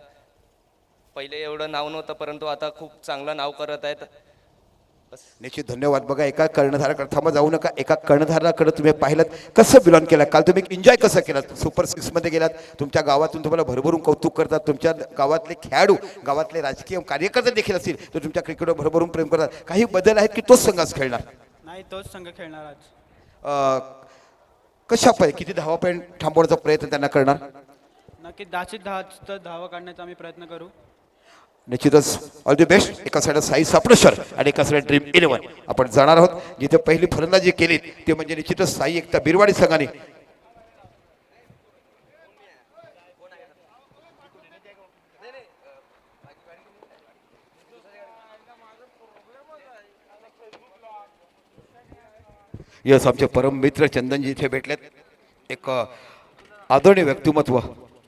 पहिले एवढं नाव नव्हतं, परंतु आता खूप चांगलं नाव करत आहेत. निश्चित धन्यवाद. बघा, एका कर्णधाराकडे थांबा जाऊ नका, एका कर्णधाराकडे तुम्ही पाहिलं कसं बिलॉंग केलं, काल तुम्ही एन्जॉय कसं केलात, सुपर 6 मध्ये गेलात, तुमच्या गावातून तुम्हाला भरभरून कौतुक करतात, तुमच्या गावातले खेळाडू, गावातले राजकीय कार्यकर्ते देखील असतील तर तुमच्या क्रिकेटवर भरभरून प्रेम करतात. काही बदल आहेत की तोच संघाच खेळणार? नाही, तोच संघ खेळणार आज. कशा पाहिजे, किती धावा पॉईंट थांबवण्याचा प्रयत्न त्यांना करणार? नक्की 10 धावा काढण्याचा आम्ही प्रयत्न करू. निश्चितच ऑल दी बेस्ट. एका साईड साई सापडेश्वर आणि एका साईड ड्रीम 11 आपण जाणार आहोत. जिथे पहिली फलंदाजी केली ते म्हणजे निश्चितच साई एकता बिरवाडी संघाने. यस, आमचे परम मित्र चंदनजी इथे भेटलेत. एक आदरणीय व्यक्तिमत्व,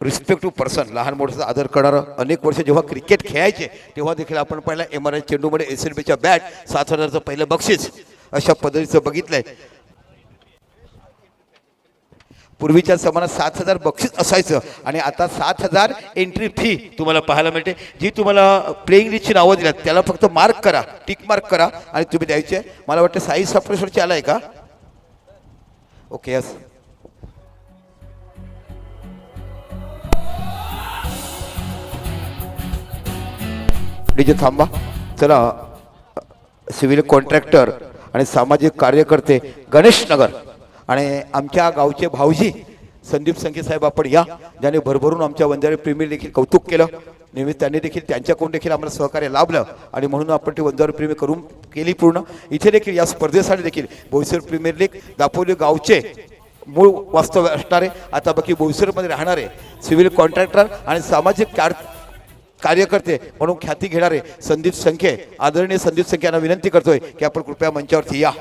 रिस्पेक्टिव्ह पर्सन, लहान मोठ्याचा आदर करणारं. अनेक वर्ष जेव्हा क्रिकेट खेळायचे तेव्हा देखील आपण पहिला MRI चेंडूमध्ये SLBच्या बॅट 7,000चं पहिलं बक्षीस अशा पद्धतीचं बघितलंय. पूर्वीच्या जमान्यात 7,000 बक्षीस असायचं आणि आता 7,000 एंट्री फी तुम्हाला पाहायला मिळते. जी तुम्हाला प्लेइंग लिस्टची नावं दिल्यात त्याला फक्त मार्क करा, टिक मार्क करा आणि तुम्ही द्यायचे. मला वाटतं साई सापडेश्वरची आलाय का? Okay, yes. डीजे थांबा. चला, सिव्हिल कॉन्ट्रॅक्टर आणि सामाजिक कार्यकर्ते गणेश नगर आणि आमच्या गावचे भाऊजी संदीप संखे साहेब आपण या, ज्याने भरभरून आमच्या वंजारी प्रीमियर देखील कौतुक केलं. नेहमी त्यांनी देखील त्यांच्याकडून देखील आम्हाला सहकार्य लाभलं आणि म्हणून आपण ती वंजारी प्रीमियर करून केली पूर्ण. इथे देखील या स्पर्धेसाठी देखील बोईसर प्रीमियर लीग दापोली गावचे मूळ वास्तव असणारे, आता बाकी बोईसरमध्ये राहणारे सिव्हिल कॉन्ट्रॅक्टर आणि सामाजिक कार्यकर्ते म्हणून ख्याती घेणारे संदीप संखे, आदरणीय संदीप संखे यांना विनंती करतोय की आपण कृपया मंचावरती या.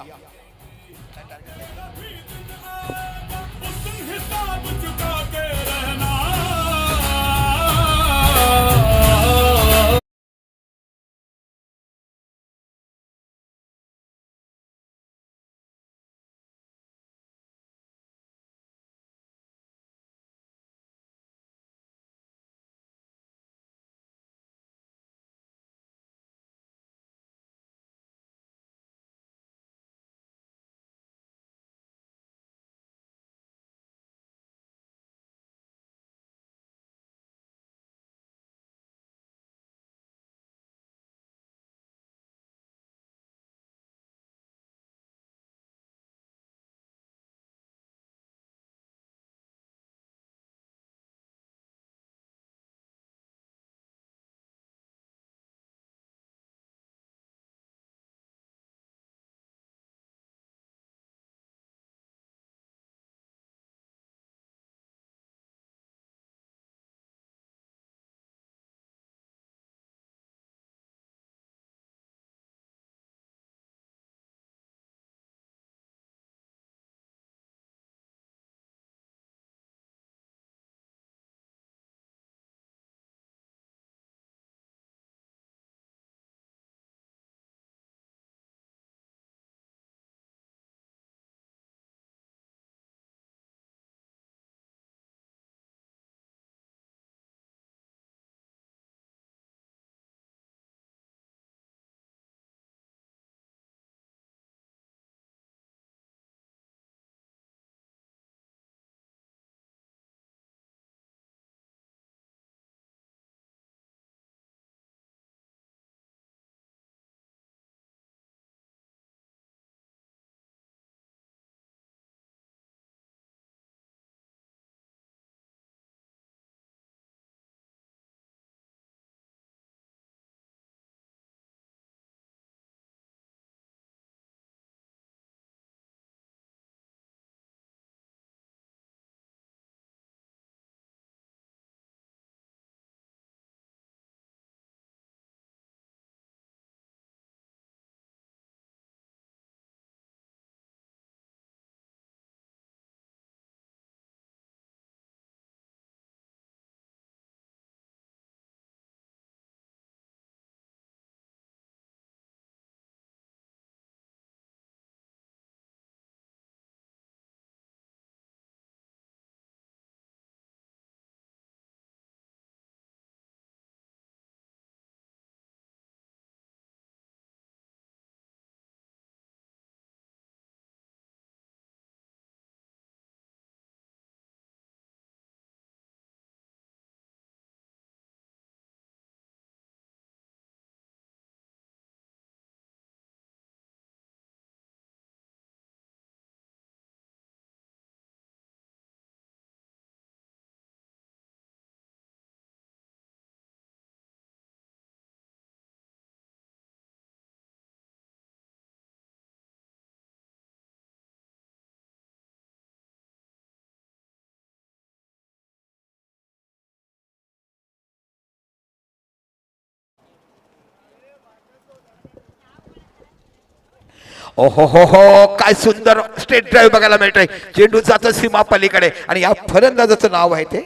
ओहो हो हो, काय सुंदर स्ट्रेट ड्राईव्ह बघायला मिळतोय. चेंडू जातो सीमा पलीकडे आणि या फलंदाजाचं नाव आहे ते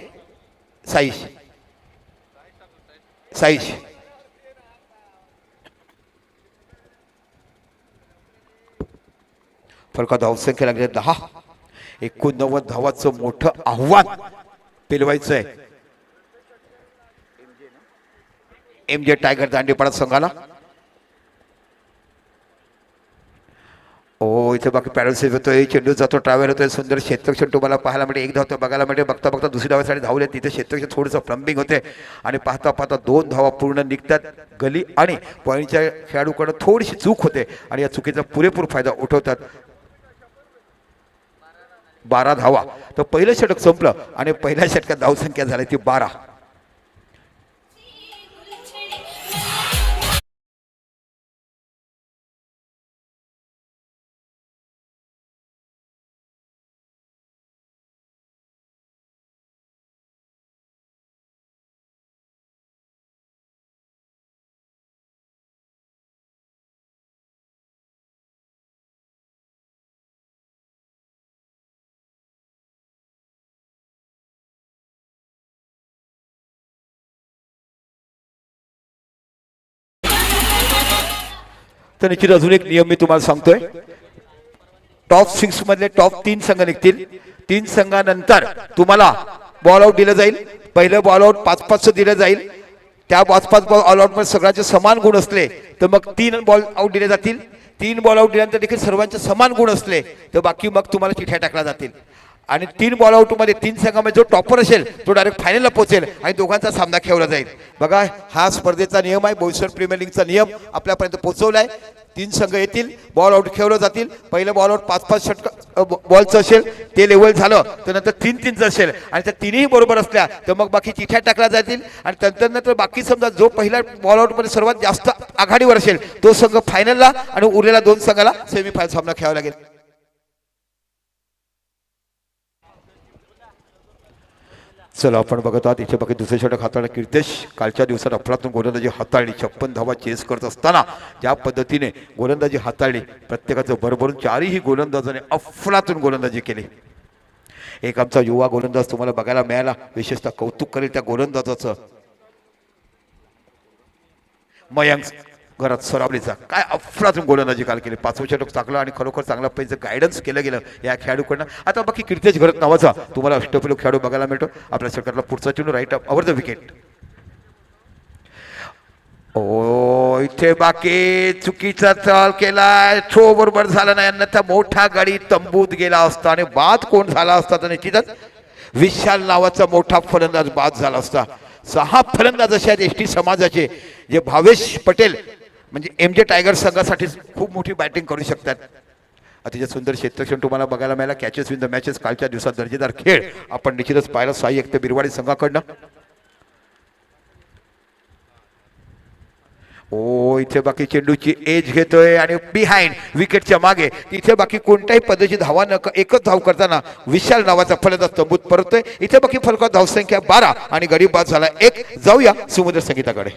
साईश. साईश फलका धावसंख्या लागले 10. 89 धावाचं मोठं आव्हान पेलवायचं आहे MJ टायगर दांडेपाडा संघाला. ओ इथे बाकी पॅडल सेव्ह होतोय. चेंडू जातो, ट्रॅव्हल होतोय. सुंदर क्षेत्ररक्षण तुम्हाला पाहायला मिळते. एक धाव बघायला मिळते. बघता बघता दुसरी धावासाठी धावले. तिथे क्षेत्ररक्षण थोडंसं प्लंबिंग होते आणि पाहता पाहता 2 धावा पूर्ण निघतात. गली आणि पॉईंटच्या खेळाडूकडे थोडीशी चूक होते आणि या चुकीचा पुरेपूर फायदा उठवतात. 12 धावा. तर पहिलं षटक संपलं आणि पहिल्या षटकात धावसंख्या झाली ती 12. तर निश्चित अजून एक नियम मी तुम्हाला सांगतोय. टॉप 6 मधले टॉप 3 संघ निघतील. 3 संघानंतर तुम्हाला बॉल आउट दिलं जाईल. पहिलं बॉल आउट 5-5 दिलं जाईल. त्या 5-5 बॉल ऑल आउट मध्ये सगळ्यांचे समान गुण असले तर मग 3 बॉल आउट दिले जातील. 3 बॉल आउट दिल्यानंतर देखील सर्वांचे समान गुण असले तर बाकी मग तुम्हाला चिठ्ठ्या टाकल्या जातील. आणि 3 बॉल आउट मध्ये 3 संघामध्ये जो टॉपर असेल तो डायरेक्ट फायनलला पोहोचेल आणि दोघांचा सामना खेळला जाईल. बघा हा स्पर्धेचा नियम आहे. बोईसर प्रीमियर लीगचा नियम आपल्यापर्यंत पोहोचवलाय. 3 संघ येतील, बॉल आउट खेळलं जातील. पहिलं बॉल आउट 5-5 षटक बॉलचं असेल ते लेवल झालं तर नंतर 3-3चं असेल आणि त्या तिन्ही बरोबर असल्या तर मग बाकी चिठ्ठ्या टाकल्या जातील आणि नंतर बाकी समजा जो पहिल्या बॉल आउट मध्ये सर्वात जास्त आघाडीवर असेल तो संघ फायनलला आणि उरलेल्या 2 संघाला सेमीफायनल सामना खेळावा लागेल. चला आपण बघत आहात इथे बाकी दुसरे षटक हाताळले कीर्तेश. कालच्या दिवसात अफलातून गोलंदाजी हाताळली. 56 धावा चेस करत असताना ज्या पद्धतीने गोलंदाजी हाताळली प्रत्येकाचं भरभरून 4ही गोलंदाजाने अफलातून गोलंदाजी केली. एक आमचा युवा गोलंदाज तुम्हाला बघायला मिळाला. विशेषतः कौतुक करेल त्या गोलंदाजाचं मयंक घरात सरावलीचा. काय अफलातून गोलंदाजी काल केली. 5वं षटक टाकलं आणि खरोखर चांगला पैसे गायडन्स केलं गेलं या खेळाडूकडनं. आता बाकी कीर्तेश घरत नावाचा तुम्हाला अष्टपैलू खेळाडू बघायला मिळतो. आपल्या षटकातला पुढचा चेंडू right up over the wicket. ओ इथे बाकी चुकीचा चाल केलाय. थ्रो बरोबर झाला नाही अन्यथा मोठा गाडी तंबूत गेला असता आणि बाद कोण झाला असता तर निश्चितच विशाल नावाचा मोठा फलंदाज बाद झाला असता. 6 फलंदाज असे आहेत एसटी समाजाचे जे भावेश पटेल म्हणजे MJ टायगर संघासाठी खूप मोठी बॅटिंग करू शकतात. अतिशय सुंदर क्षेत्ररक्षण तुम्हाला बघायला मिळाला. Catches win the matches. कालच्या दिवसात दर्जेदार खेळ आपण निश्चितच पाहिला. 6-1 ते बिरवाडी संघाकडनं. ओ इथे बाकी चेंडूची एज घेतोय आणि बिहाइंड विकेटच्या मागे इथे बाकी कोणत्याही पद्धतीची धावा न एकच धाव करताना विशाल नावाचा फलंदाज तंबूत परतोय. इथे बाकी फलकात धावसंख्या 12 आणि गडी बाद झाला 1. जाऊया समुद्र संगीताकडे.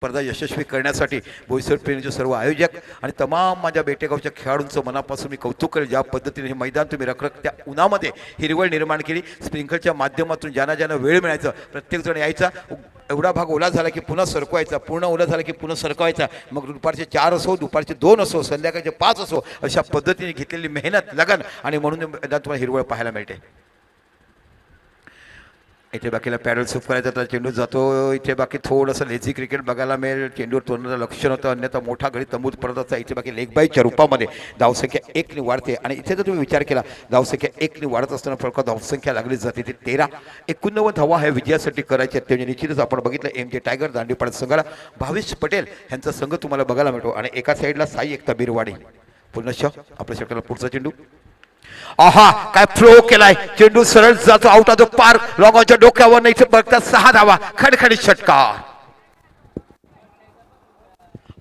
स्पर्धा यशस्वी करण्यासाठी बोईसर प्रेमीचे सर्व आयोजक आणि तमाम माझ्या बेटेगावच्या खेळाडूंचं मनापासून मी कौतुक करेल. ज्या पद्धतीने हे मैदान तुम्ही रखरखत्या उन्हामध्ये हिरवळ निर्माण केली. स्प्रिंकलच्या माध्यमातून ज्यांना ज्यांना वेळ मिळायचा प्रत्येकजण यायचा. एवढा भाग ओला झाला की पुन्हा सरकवायचा, पूर्ण ओला झाला की पुन्हा सरकवायचा. मग दुपारचे 4 असो, दुपारचे 2 असो, संध्याकाळचे 5 असो, अशा पद्धतीने घेतलेली मेहनत लगन आणि म्हणून मैदान तुम्हाला हिरवळ पाहायला मिळते. इथे बाकीला पॅडल सूप करायचा तर चेंडू जातो. इथे बाकी थोडंसं लेझी क्रिकेट बघायला मिळेल. चेंडूवर तोडण्याचं लक्ष नव्हतं, अन्यथा मोठा गडी तंबूत पडत असता. इथे बाकी लेग बायच्या रूपामध्ये धावसंख्या 1 ने वाढते आणि इथे जर तुम्ही विचार केला धावसंख्या 1 ने वाढत असताना फरक धावसंख्या लागली जाते ते 13-89 धावा ह्या विजयासाठी करायच्या आहेत. म्हणजे निश्चितच आपण बघितलं MJ टायगर दांडीपाडा संघाला भावेश पटेल यांचा संघ तुम्हाला बघायला मिळतो आणि एका साईडला साई एकता बिरवाडी. पुन्हा आपल्या षटकाला पुढचा चेंडू. आहा काय फ्लो केलाय, चेंडू सरळ जातो आउट ऑफ द पार्क. लॉंगॉनच्या डोक्यावर नाही इथे बघता 6 धावा, खडखडीत षटकार.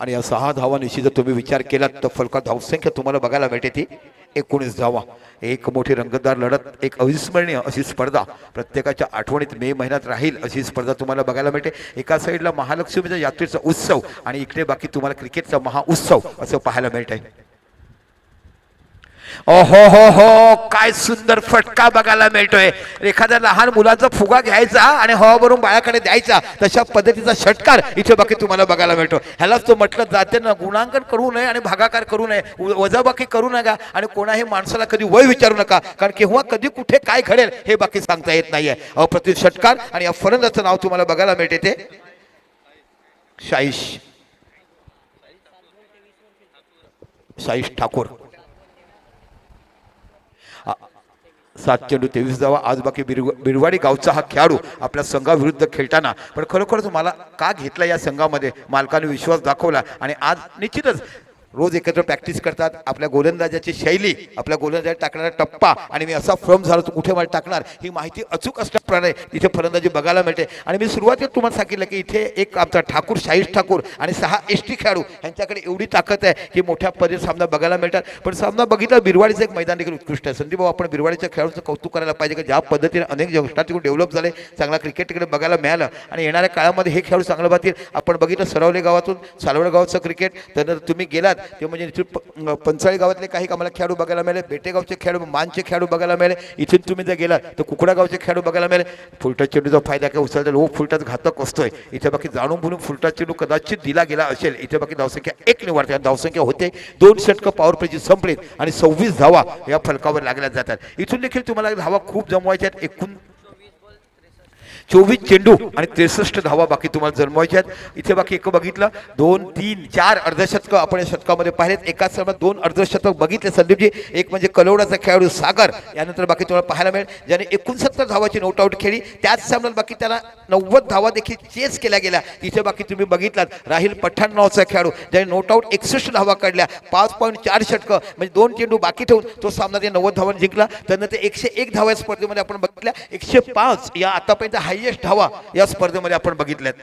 आणि या 6 धावा निश्चित जर तुम्ही विचार केला तर फलकात धावसंख्या तुम्हाला बघायला मिळते ती 19 धावा. एक मोठी रंगतदार लढत, एक अविस्मरणीय अशी स्पर्धा प्रत्येकाच्या आठवणीत मे महिन्यात राहील अशी स्पर्धा तुम्हाला बघायला मिळते. एका साईडला महालक्ष्मीच्या यात्रेचा उत्सव आणि इकडे बाकी तुम्हाला क्रिकेटचा महाउत्सव असं पाहायला मिळत आहे. ओहो हो हो काय सुंदर फटका बघायला मिळतोय. एखाद्या लहान मुलाचा फुगा घ्यायचा आणि हवाभरून बाळाकडे द्यायचा तशा पद्धतीचा षटकार इथे बाकी तुम्हाला बघायला मिळतो. ह्यालाच तो म्हटलं जाते ना, गुणांकन करू नये आणि भागाकार करू नये, वजाबाकी करू नका आणि कोणाही माणसाला कधी वय विचारू नका, कारण केव्हा कधी कुठे काय घडेल हे बाकी सांगता येत नाहीये. अप्रतिम षटकार आणि या फलंदाजाचं नाव तुम्हाला बघायला मिळते ते साईश ठाकूर. 7 चेंडू 23 धावा. आज बाकी बिरवाडी गावचा हा खेळाडू आपल्या संघाविरुद्ध खेळताना पण खरोखरच मला का घेतला या संघामध्ये, मालकाने विश्वास दाखवला आणि आज निश्चितच रोज एकत्र प्रॅक्टिस करतात. आपल्या गोलंदाजाची शैली, आपल्या गोलंदाज टाकणारा टप्पा आणि मी असा फॉर्म झालो तो कुठे मला टाकणार ही माहिती अचूक असल्याप्रमाणे इथे फलंदाजी बघायला मिळते. आणि मी सुरुवातीला तुम्हाला सांगितलं की इथे एक आमचा ठाकूर, शाहीश ठाकूर आणि 6 ST खेळाडू यांच्याकडे एवढी ताकद आहे की मोठ्या पद्धतीने सामना बघायला मिळतात. पण सामना बघितला बिरवाडीचं एक मैदान देखील उत्कृष्ट आहे. संदीप भाऊ, आपण बिरवाडीच्या खेळाडूचं कौतुक करायला पाहिजे की ज्या पद्धतीने अनेक यंगस्टर तिकडे डेव्हलप झाले, चांगला क्रिकेट तिकडे बघायला मिळालं आणि येणाऱ्या काळामध्ये हे खेळाडू चांगलं पाहतील. आपण बघितलं सरवले गावातून सालवड गावचं क्रिकेट, त्यानंतर तुम्ही गेलात ते म्हणजे पंचाळी गावातले काही आम्हाला खेळाडू बघायला मिळाले, बेटेगावचे खेळाडू, मानचे खेळाडू बघायला मिळाले. इथून तुम्ही जर गेलात तर कुकडा गावचे खेळाडू बघायला मिळाले. फुलटा चेंडूचा फायदा काय उचलता लो फुलटाच घातक असतोय. इथे बाकी जाणून बुजून फुलटा चेंडू कदाचित दिला गेला असेल. इथे बाकी धावसंख्या 1 ने वाढते. धावसंख्या होते 2 षटकं पॉवर प्लेची संपलीत आणि 26 धावा या फलकावर लागल्या जातात. इथून देखील तुम्हाला धावा खूप जमवायच्या आहेत. एकूण 24 चेंडू आणि 63 धावा बाकी तुम्हाला जन्मवायच्या आहेत. इथे बाकी एक बघितलं 2, 3, 4 अर्धशतकं आपण या शतकामध्ये पाहिलेत. एकाच सामन्यात 2 अर्धशतक बघितले संदीपजी. एक म्हणजे कलोडाचा खेळाडू सागर, यानंतर बाकी तुम्हाला पाहायला मिळेल ज्याने 69 धावाची नोट आउट खेळली. त्याच सामन्यात बाकी त्याला 90 धावा देखील चेस केल्या गेल्या. इथे बाकी तुम्ही बघितलात राहिल पठाण नावाचा खेळाडू ज्याने नोट आउट 61 धावा काढल्या, 5.4 षटकं म्हणजे 2 चेंडू बाकी ठेवून तो सामना ते 90 धावांनी जिंकला. त्यानंतर 101 धावा स्पर्धेमध्ये आपण बघितल्या. 105 या आतापर्यंत हायएस्ट धावा या स्पर्धेमध्ये आपण बघितल्यात.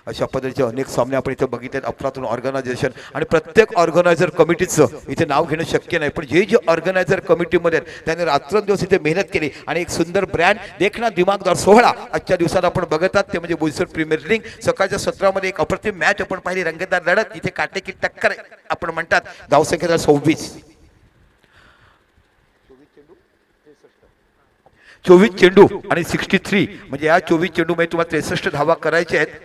अशा पद्धतीचे अनेक सामने आपण इथे बघितलेत. अफलातून ऑर्गनायझेशन आणि प्रत्येक ऑर्गनायझर कमिटीचं इथे नाव घेणं शक्य नाही, पण जे ऑर्गनायझर कमिटीमध्ये आहेत त्यांनी रात्रंदिवस इथे मेहनत केली आणि एक सुंदर ब्रँड देखना दिमागदार सोहळा आजच्या दिवसात आपण बघतात. ते म्हणजे बोईसर प्रीमियर लीग सकाळच्या सत्रामध्ये एक अप्रतिम मॅच आपण पाहिली, रंगतदार लढत. इथे काटेकी टक्कर आपण म्हणतात. धावसंख्या 26, 24 चेंडू आणि 63 म्हणजे या 24 चेंडू मध्ये तुम्हाला 63 धावा करायच्या आहेत.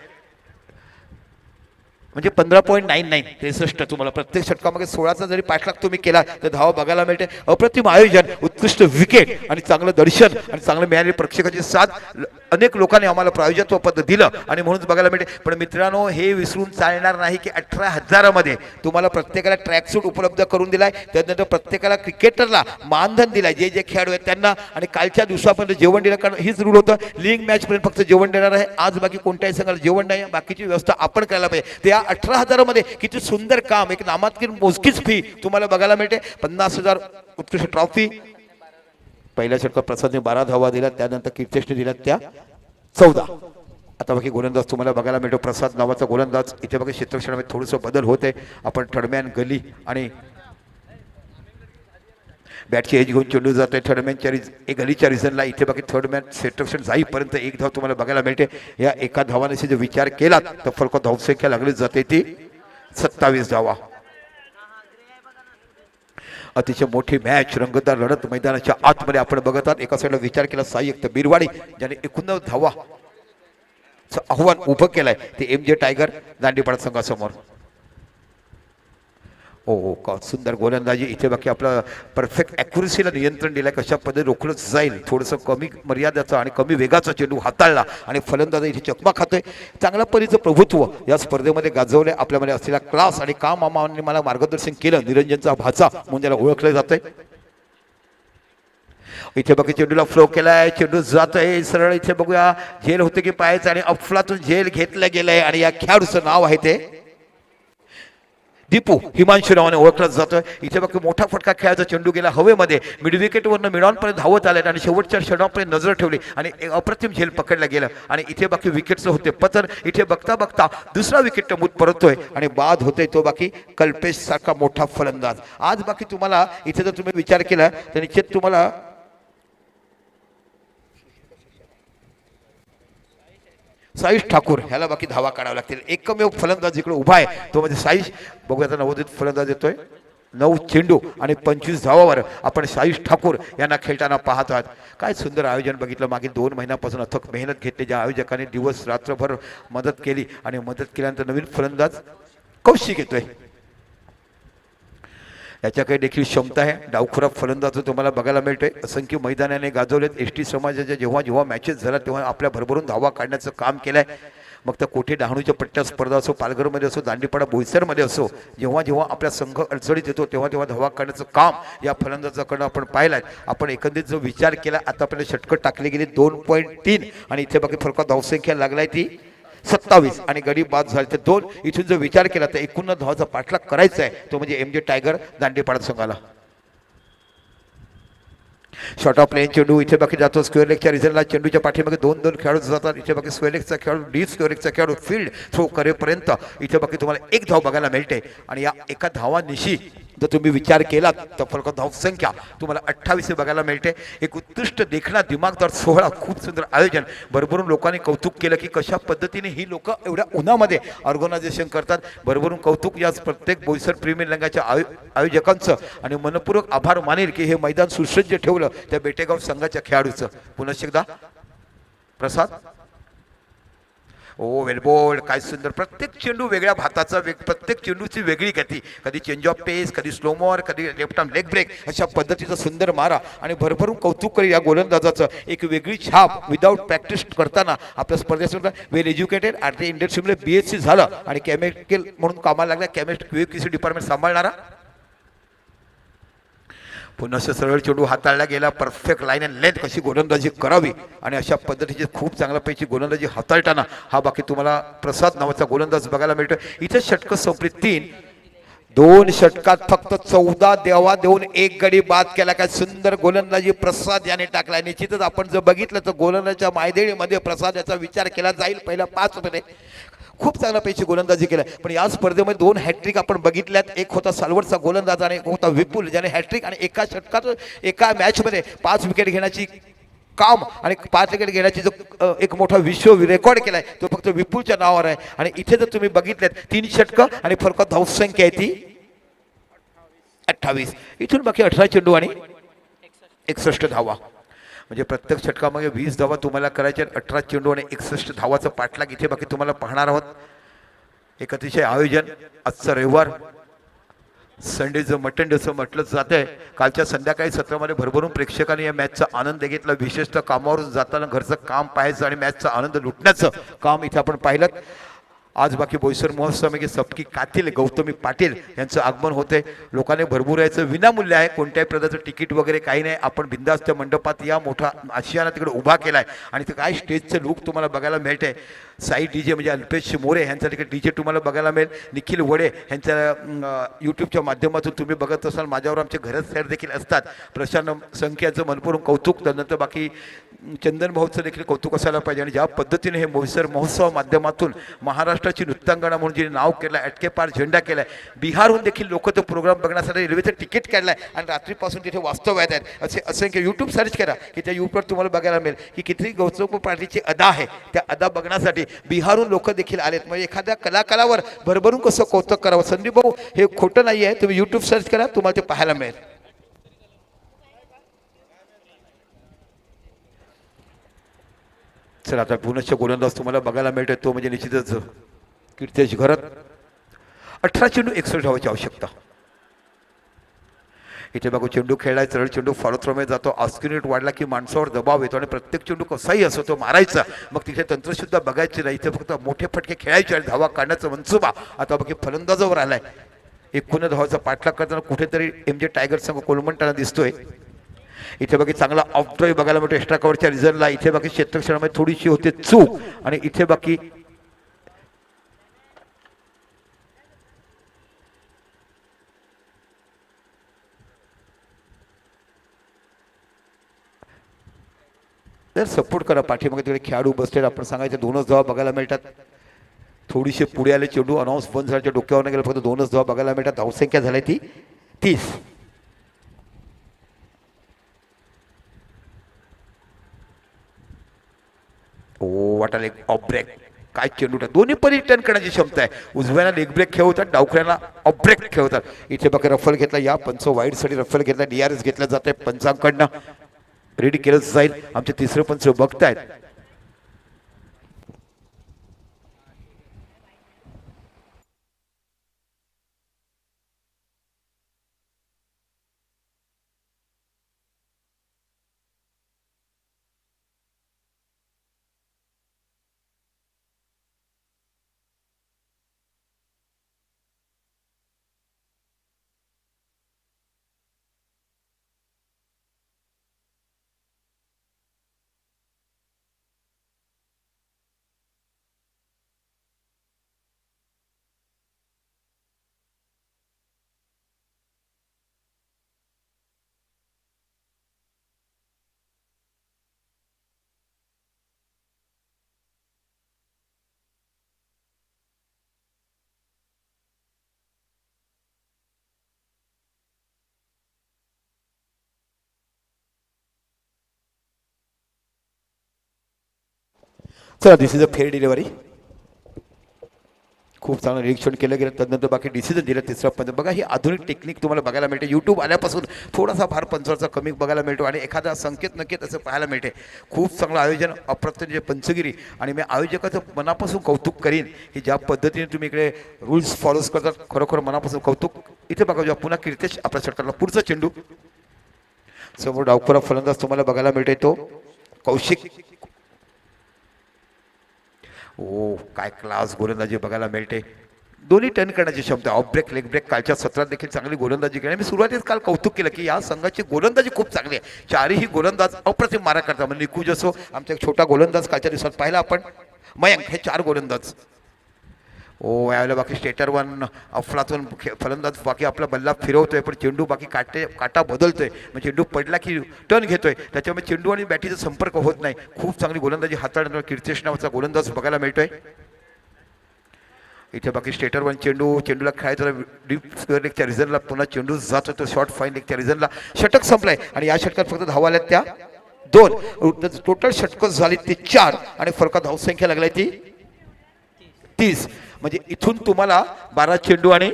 म्हणजे 15.99 63 तुम्हाला प्रत्येक षटकामध्ये 16चा जरी पाठलाग तुम्ही केला तर धावा बघायला मिळते. अप्रतिम आयोजन, उत्कृष्ट विकेट आणि चांगलं दर्शन आणि चांगलं मिळालेले प्रेक्षकाची साथ अनेक लोकांनी आम्हाला प्रायोजकत्व पद दिलं आणि म्हणूनच बघायला मिळते. पण मित्रांनो, हे विसरून चालणार नाही की 18,000 मध्ये तुम्हाला प्रत्येकाला ट्रॅकसूट उपलब्ध करून दिलाय. त्यानंतर प्रत्येकाला क्रिकेटरला मानधन दिलाय जे जे खेळाडू आहेत त्यांना, आणि कालच्या दिवसापर्यंत जेवण दिलं. कारण हीच रूल होतं, लीग मॅच पर्यंत फक्त जेवण देणार आहे. आज बाकी कोणत्याही संघाला जेवण नाही, बाकीची व्यवस्था आपण करायला पाहिजे. त्या 18,000 मध्ये किती सुंदर काम, एक नामांकित मोजकीच फी तुम्हाला बघायला मिळते. 50,000 उत्कृष्ट ट्रॉफी. पहिल्या षटकात प्रसादने 12 धावा दिल्या, त्यानंतर कीर्तेशने दिल्या त्या 14. आता बाकी गोलंदाज तुम्हाला बघायला मिळतो प्रसाद नावाचा गोलंदाज. इथे बघा क्षेत्ररक्षणामध्ये थोडंसं बदल होते. आपण थर्डमॅन, गली आणि बॅटची एज घेऊन चेंडू जातोय थर्डमॅनच्या गलीच्या रिझनला. इथे बाकी थर्डमॅन क्षेत्ररक्षण जाईपर्यंत एक धाव तुम्हाला बघायला मिळते. या एका धावाने जर विचार केला तर फलक धावसंख्या लागली जाते ती 27 धावा. अतिशय मोठी मॅच, रंगतदार लढत मैदानाच्या आतमध्ये आपण बघत आहात. एका साईडला विचार केला साई एकता बिरवाडी ज्याने 89 धावा आव्हान उभं केलंय ते MJ टायगर दांडीपाडा संघासमोर. ओ का सुंदर गोलंदाजी इथे बाकी आपलं परफेक्ट ॲक्युरसीला नियंत्रण दिलं कशा पद्धतीने रोखलं जाईल थोडंसं कमी मर्यादेचा आणि कमी वेगाचा चेंडू हाताळला आणि फलंदाज इथे चकमा खातोय चांगल्या परीचं प्रभुत्व या स्पर्धेमध्ये गाजवले आपल्यामध्ये असलेला क्लास आणि काम मामाने मला मार्गदर्शन केलं निरंजनचा भाचा म्हणून त्याला ओळखलं जातंय इथे बघा चेंडूला फ्लो केलाय चेंडू जातोय सरळ इथे बघूया झेल होते की पाहायचं आणि अफलातून झेल घेतलं गेलंय आणि या खेळाडूचं नाव आहे ते दीपू हिमांशू नावाने ओळखला जातोय इथे बघा मोठा फटका खेळायचा चेंडू गेला हवेमध्ये मिड विकेटवरनं मिडॉनपर्यंत धावत आले आणि शेवटच्या षटकापर्यंत नजर ठेवली आणि एक अप्रतिम झेल पकडला गेलं आणि इथे बाकी विकेटचं होते पतन इथे बघता बघता दुसरा विकेट मूत परततोय आणि बाद होतोय तो बाकी कल्पेश सारखा मोठा फलंदाज आज बाकी तुम्हाला इथे जर तुम्ही विचार केला तर निश्चित तुम्हाला साईश ठाकूर ह्याला बाकी धावा काढाव्या लागतील एकमेव फलंदाज इकडे उभा आहे तो म्हणजे साईश बघूया आता नवोदित फलंदाज येतोय 9 चेंडू आणि 25 धावावर आपण साईश ठाकूर यांना खेळताना पाहत आहात काय सुंदर आयोजन बघितलं मागील 2 महिन्यापासून अथक मेहनत घेतली ज्या आयोजकांनी दिवस रात्रभर मदत केली आणि मदत केल्यानंतर नवीन फलंदाज कौशिक येतोय याच्याकडे देखील क्षमता आहे डावखुरा फलंदाज तुम्हाला बघायला मिळतोय असंख्य मैदानाने गाजवलेत एसटी समाजाच्या जेव्हा जेव्हा मॅचेस झाल्या तेव्हा आपल्या भरभरून धावा काढण्याचं काम केलंय मग तर कोठे डहाणूच्या पट्ट्या स्पर्धा असो पालघरमध्ये असो दांडीपाडा बोईसरमध्ये असो जेव्हा जेव्हा आपल्या संघ अडचणीत येतो तेव्हा तेव्हा धावा काढण्याचं काम या फलंदाजाकडनं आपण पाहिलं आहे आपण एकंदरीत जो विचार केला आता आपल्याला षटकं टाकली गेली 2.3 आणि इथे बाकी फरक धावसंख्या लागलाय ती 27 आणि गडी बाद झाले तर 2 इथून जर विचार केला तर 89 धावाचा पाठलाग करायचा आहे तो म्हणजे MJ टायगर दांडेपाडा संघाला शॉर्ट ऑफ प्लेन चेंडू इथे बाकी जातो स्क्वेअर लेगच्या रिझनला चेंडूच्या पाठीमागे 2-2 खेळाडू जातात इथे बाकी स्क्वेअर लेगचा खेळाडू डी स्क्वेअर लेगचा खेळाडू फील्ड थ्रो करेपर्यंत इथे बाकी तुम्हाला 1 धाव बघायला मिळते आणि या एका धावानिशी जर तुम्ही विचार केला तर फरक धावसंख्या तुम्हाला 28 बघायला मिळते एक उत्कृष्ट देखणा दिमागदार सोहळा खूप सुंदर आयोजन भरभरून लोकांनी कौतुक केलं की कशा पद्धतीने ही लोक एवढ्या उन्हामध्ये ऑर्गनायझेशन करतात भरभरून कौतुक या प्रत्येक बोईसर प्रीमियर लीगच्या आयोजकांचं आणि मनपूर्वक आभार मानेल की हे मैदान सुसज्ज ठेवलं त्या बेटेगाव संघाच्या खेळाडूचं पुन्हा एकदा प्रसाद ओ वेलबोल्ड काय सुंदर प्रत्येक चेंडू वेगळ्या भाताचा प्रत्येक चेंडूची वेगळी गती कधी चेंज ऑफ पेस कधी स्लोमोर कधी लेफ्ट आर्म लेग ब्रेक अशा पद्धतीचा सुंदर मारा आणि भरभरून कौतुक करी या गोलंदाजाचं एक वेगळी छाप विदाऊट प्रॅक्टिस करताना आपल्या स्पर्धेत वेल एज्युकेटेड आर टी इंडस्ट्रीमध्ये BSc झालं आणि केमिकल म्हणून कामाला लागला केमिस्ट्री QC डिपार्टमेंट सांभाळणारा पुन्हा सरळ चेंडू हाताळला गेला परफेक्ट लाईन अँड लेंथ कशी गोलंदाजी करावी आणि अशा पद्धतीची खूप चांगल्यापैकी गोलंदाजी हाताळताना हा बाकी तुम्हाला प्रसाद नावाचा गोलंदाज बघायला मिळतो इथे षटकं संपली 2 षटकात फक्त 14 देवा देऊन 1 गडी बाद केला काय सुंदर गोलंदाजी प्रसाद याने टाकलाय निश्चितच आपण जर बघितलं तर गोलंदाजीच्या मायदेळीमध्ये प्रसाद याचा विचार केला जाईल पहिल्या 5 मध्ये खूप चांगला पैकी गोलंदाजी केला पण या स्पर्धेमध्ये 2 हॅट्रिक आपण बघितल्यात एक होता सालवडचा गोलंदाज आणि एक होता विपुल ज्याने हॅट्रिक आणि एका षटकात एका मॅचमध्ये 5 विकेट घेण्याची काम आणि 5 विकेट घेण्याची जो एक मोठा विश्व रेकॉर्ड केलाय तो फक्त विपुलच्या नावावर आहे आणि इथे जर तुम्ही बघितल्यात 3 षटकं आणि फरक धावसंख्या आहे ती 28 इथून बाकी 18 चेंडू आणि 61 धावा म्हणजे प्रत्येक षटकामध्ये 20 धावा तुम्हाला करायच्या 18 चेंडू आणि 61 धावाचं पाठलाग इथे बाकी तुम्हाला पाहणार आहोत एक अतिशय आयोजन आजचा रविवार संडेचं मटन डे असं म्हटलं जातंय कालच्या संध्याकाळी सत्रामध्ये भरभरून प्रेक्षकांनी या मॅचचा आनंद घेतला विशेषतः कामावर जाताना घरचं काम पाहायचं आणि मॅचचा आनंद लुटण्याचं काम इथे आपण पाहिलं आज बाकी बोईसर महोत्सवामध्ये सबकी कातील गौतमी पाटील यांचं आगमन होते लोकांनी भरपूर यायचं विनामूल्य आहे कोणत्याही प्रकारचं तिकीट वगैरे काही नाही आपण बिंदास्त मंडपात या मोठा आशियाना तिकडे उभा केलाय आणि ते काय स्टेजचं लुक तुम्हाला बघायला मिळते साई DJ म्हणजे अल्पेश मोरे यांच्या तिकडे DJ तुम्हाला बघायला मिळेल निखिल वडे यांच्या यूट्यूबच्या माध्यमातून तुम्ही बघत असाल माझ्यावर आमचे घरच सर देखील असतात प्रशांत संख्याचं मनपूर्वक कौतुक त्यानंतर बाकी चंदन भाऊचं देखील कौतुक असायला पाहिजे आणि ज्या पद्धतीने हे बोईसर महोत्सव माध्यमातून महाराष्ट्राची नृत्यांगणा म्हणून जे नाव केलं अटके पार झेंडा केलाय बिहारहून देखील लोक तो प्रोग्राम बघण्यासाठी रेल्वेचं तिकीट काढलाय आणि रात्रीपासून तिथे वास्तव्यात आहेत असे असंख्य यूट्यूब सर्च करा की त्या यूट्यूबवर तुम्हाला बघायला मिळेल की किती गौतम पाटीलची अदा आहे त्या अदा बघण्यासाठी बिहारहून लोक देखील आलेत म्हणजे एखाद्या कलाकारावर भरभरून कसं कौतुक करावं संदीप भाऊ हे खोटं नाही आहे तुम्ही यूट्यूब सर्च करा तुम्हाला ते पाहायला मिळेल चला आता पुनश्च गोलंदाज तुम्हाला बघायला मिळतोय तो म्हणजे निश्चितच कीर्तेश घरत 18 चेंडू 61 धावाची आवश्यकता इथे बघू चेंडू खेळलाय, सरळ चेंडू फॉलो थ्रोमध्ये जातो, ऑस्क्यू रेट वाढला की माणसावर दबाव येतो आणि प्रत्येक चेंडू कसाही असो तो मारायचा. मग तिथे तंत्रसुद्धा बघायचे नाही, इथे फक्त मोठे फटके खेळायचे आणि धावा काढण्याचा मनसुबा आता बघी फलंदाजावर आलाय. 19 धावाचा पाठलाग करताना कुठेतरी MJ टायगर संघ कोलमंटाना दिसतोय. इथे बाकी चांगला ऑफ ड्राईव्ह बघायला मिळतो एक्स्ट्रा कव्हरच्या रिझल्टला. इथे बाकी क्षेत्रक्षणामध्ये थोडीशी होते चूक आणि इथे बाकी तर सपोर्ट करा पाठीमागे तिकडे खेळाडू बसलेत. आपण सांगायचे 2च धावा बघायला मिळतात. थोडीशी पुढे आले चेंडू अनाऊन्स बंद झाल्याच्या डोक्यावर गेलं, फक्त 2च धावा बघायला मिळतात. धावसंख्या झाली ती 30. ओ वाटा लेग ऑफ ब्रेक, काय चेंडू दोन्ही पण रिटर्न करण्याची क्षमता आहे. उजव्याला लेग ब्रेक खेळवतात, डावखऱ्याला ऑफ ब्रेक खेळवतात. इथे बघा रफल घेतला, या पंच वाईडसाठी रफल घेतला, DRS घेतला जात आहे पंचांकडनं. रेडी केलं जाईल. आमचे तिसरं पंच बघतायत. चला दिस इज अ फेअर डिलिव्हरी. खूप चांगलं निरीक्षण केलं गेलं, तदनंतर बाकी डिसिजन दिलं. तिसरा पंच बघा, ही आधुनिक टेक्निक तुम्हाला बघायला मिळते. यूट्यूब आल्यापासून थोडासा फार पंचाचा कमी बघायला मिळतो आणि एखादा संकेत नक्कीच असं पाहायला मिळते. खूप चांगलं आयोजन, अप्रतिम पंचगिरी. आणि मी आयोजकाचं मनापासून कौतुक करीन की ज्या पद्धतीने तुम्ही इकडे रूल्स फॉलोज करतात, खरोखर मनापासून कौतुक. इथे बघा जेव्हा पुन्हा कीर्तेश आपल्या षटकाला पुढचा चेंडू, समोर डावखुरा फलंदाज तुम्हाला बघायला मिळते तो कौशिक. ओ काय क्लास गोलंदाजी बघायला मिळते. दोन्ही टर्न करण्याची क्षमता, ऑफ ब्रेक लेग ब्रेक. कालच्या सत्रात देखील चांगली गोलंदाजी केली. मी सुरुवातीस काल कौतुक केलं की या संघाची गोलंदाजी खूप चांगली आहे. चारही गोलंदाज अप्रतिम मारा करतात. म्हणजे निकुंज असो, आमचा एक छोटा गोलंदाज कालच्या दिवसात पाहिला आपण, मयंक, हे 4 गोलंदाज. ओ यावेळेला बाकी स्टेटर वन अफलातून फलंदाज बाकी आपला बल्ला फिरवतोय, पण चेंडू बाकी काटा बदलतोय. मग चेंडू पडला की टर्न घेतोय, त्याच्यामुळे चेंडू आणि बॅटीचा संपर्क होत नाही. खूप चांगली गोलंदाजी हाताळण्यावर कीर्तेश नावाचा गोलंदाज बघायला मिळतोय. इथे बाकी स्टेटर वन चेंडूला खेळायचा डीप स्क्वेअर लेगच्या रिझनला पुन्हा चेंडू जात होतो शॉर्ट फाईन लेगच्या रिझनला. षटक संपलाय आणि या षटकात फक्त धावा आल्यात त्या 2. टोटल षटकं झाली ती 4 आणि फरका धावसंख्या लागलाय ती 30. म्हणजे इथून तुम्हाला 12 चेंडू आणि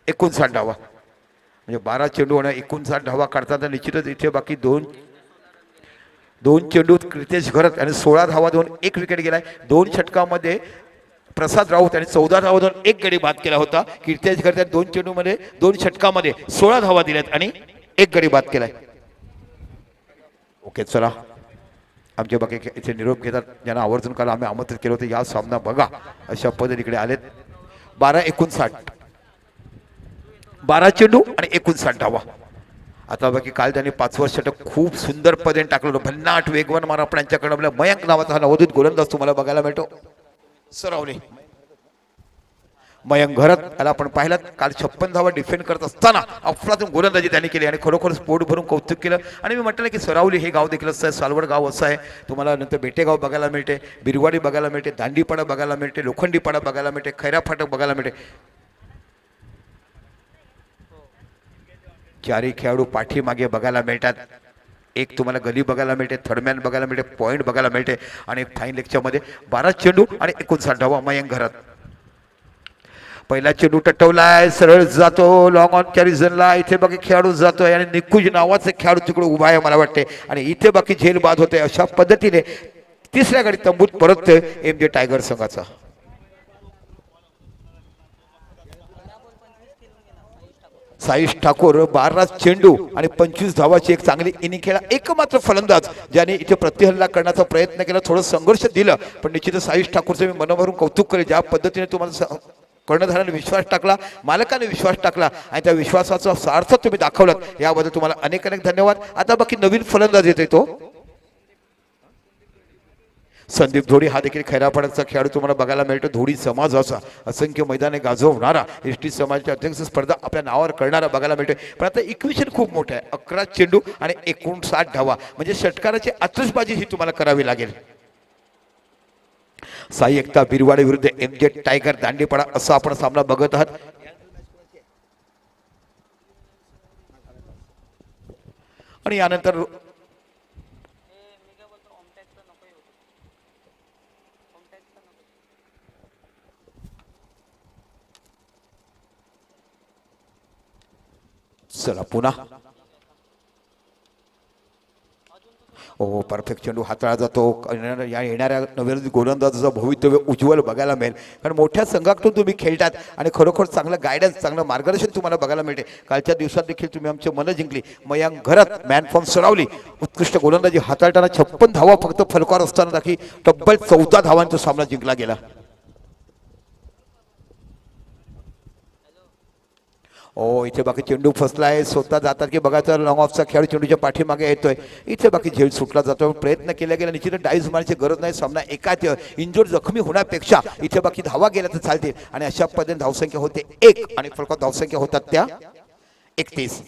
59 धावा, म्हणजे 12 चेंडू आणि 59 धावा काढताना निश्चितच इथे बाकी दोन चेंडू क्रितेश घरत आणि 16 धावा देऊन 1 विकेट गेलाय. 2 षटकामध्ये प्रसाद राऊत आणि 14 धावा देऊन 1 गडी बाद केला होता. कीर्तेश घरत 2 चेंडूमध्ये 2 षटकामध्ये 16 धावा दिल्यात आणि 1 गडी बाद केलाय. ओके चला, आमचे बाकी इथे निरोप घेतात ज्यांना आवर्जून काल आम्ही आमंत्रित केलं होतं. या सामना बघा अशा पद्धतीकडे आलेत. 12-59, 12 चेंडू आणि 59 धावा. आता बाकी काल त्यांनी 5वं षटक खूप सुंदर पद्धतीने टाकलं होतं. भन्नाट वेगवान मारा आपण यांच्याकडे मयंक नावाचा हा नवोदित गोलंदाज तुम्हाला बघायला मिळतो. सरावले मयंक घरात याला आपण पाहिलात काल 56 धावा डिफेंड करत असताना अफलातून गोलंदाजी त्यांनी केली आणि खरोखर पोट भरून कौतुक केलं. आणि मी म्हटलं की सरावली हे गाव देखील असं आहे, सालवड गाव असं आहे. तुम्हाला नंतर बेटेगाव बघायला मिळते, बिरवाडी बघायला मिळते, दांडीपाडा बघायला मिळते, लोखंडीपाडा बघायला मिळते, खैरा फाटक बघायला मिळते. 4ही खेळाडू पाठीमागे बघायला मिळतात. एक तुम्हाला गली बघायला मिळते, थर्डमॅन बघायला मिळते, पॉईंट बघायला मिळते आणि फाईन लेगच्या मध्ये 12 चेंडू आणि 59 धावा मयंक घरात. पहिला चेंडू टटवलाय, सरळ जातो लॉंग ऑनच्या रिझनला. इथे बाकी खेळाडू जातोय आणि निकुंज नावाचे खेळाडू तिकडे उभा आहे मला वाटते आणि इथे बाकी झेल बाद होते. अशा पद्धतीने तिसऱ्या गडी तंबूत परततोय MJ टायगर संघाचा. साईश ठाकूर 12 चेंडू आणि 25 धावाची एक चांगली इनिंग खेळा. एकमात्र फलंदाज ज्याने इथे प्रतिहल्ला करण्याचा प्रयत्न केला, थोडं संघर्ष दिलं, पण निश्चितच साईश ठाकूरचं मी मनभरून कौतुक करेल. ज्या पद्धतीने तुम्हाला कर्णधाराने विश्वास टाकला, मालकाने विश्वास टाकला आणि त्या विश्वासाचा सार्थ तुम्ही दाखवलात, याबद्दल तुम्हाला अनेक अनेक धन्यवाद. आता बाकी नवीन फलंदाज येतोय तो संदीप धोडी. हा देखील खैरापाड्याचा खेळाडू तुम्हाला बघायला मिळतो. धोडी समाजाचा असंख्य मैदाने गाजवणारा, एसटी समाजाच्या अध्यक्ष स्पर्धा आपल्या नावावर करणारा बघायला मिळतोय. पण आता इक्वेशन खूप मोठं आहे. 11 चेंडू आणि 59 धावा, म्हणजे षटकाराची आतषबाजी ही तुम्हाला करावी लागेल. साई एकता बिरवाडे विरुद्ध MJ टायगर दांडेपाडा असा आपण सामना बघत आहात. आणि यानंतर चला पुन्हा ओ परफेक्ट चेंडू हाताळला जातो. या येणाऱ्या नवीन गोलंदाजाचं भवितव्य उज्ज्वल बघायला मिळेल, कारण मोठ्या संघातून तुम्ही खेळतात आणि खरोखर चांगलं गायडन्स, चांगलं मार्गदर्शन तुम्हाला बघायला मिळते. कालच्या दिवसात देखील तुम्ही आमचे मन जिंकली. मयांक घरात मॅन फॉर्म सरावली. उत्कृष्ट गोलंदाजी हाताळताना 56 धावा फक्त फलकावर असताना देखील तब्बल 14 धावांचा सामना जिंकला गेला. ओ इथे बाकी चेंडू फसलाय, स्वतः जातात की बघायचं लॉंग ऑफचा खेळाडू चेंडूच्या पाठीमागे येतोय. इथे बाकी झेल सुटला जातो. प्रयत्न केला गेला, निश्चित डाईव्ह मारण्याची गरज नाही. सामना एकाच इंजोर्ड जखमी होण्यापेक्षा इथे बाकी धावा गेल्या तर चालतील. आणि अशा पद्धतीने धावसंख्या होते 1 आणि फलकात धावसंख्या होतात त्या 31.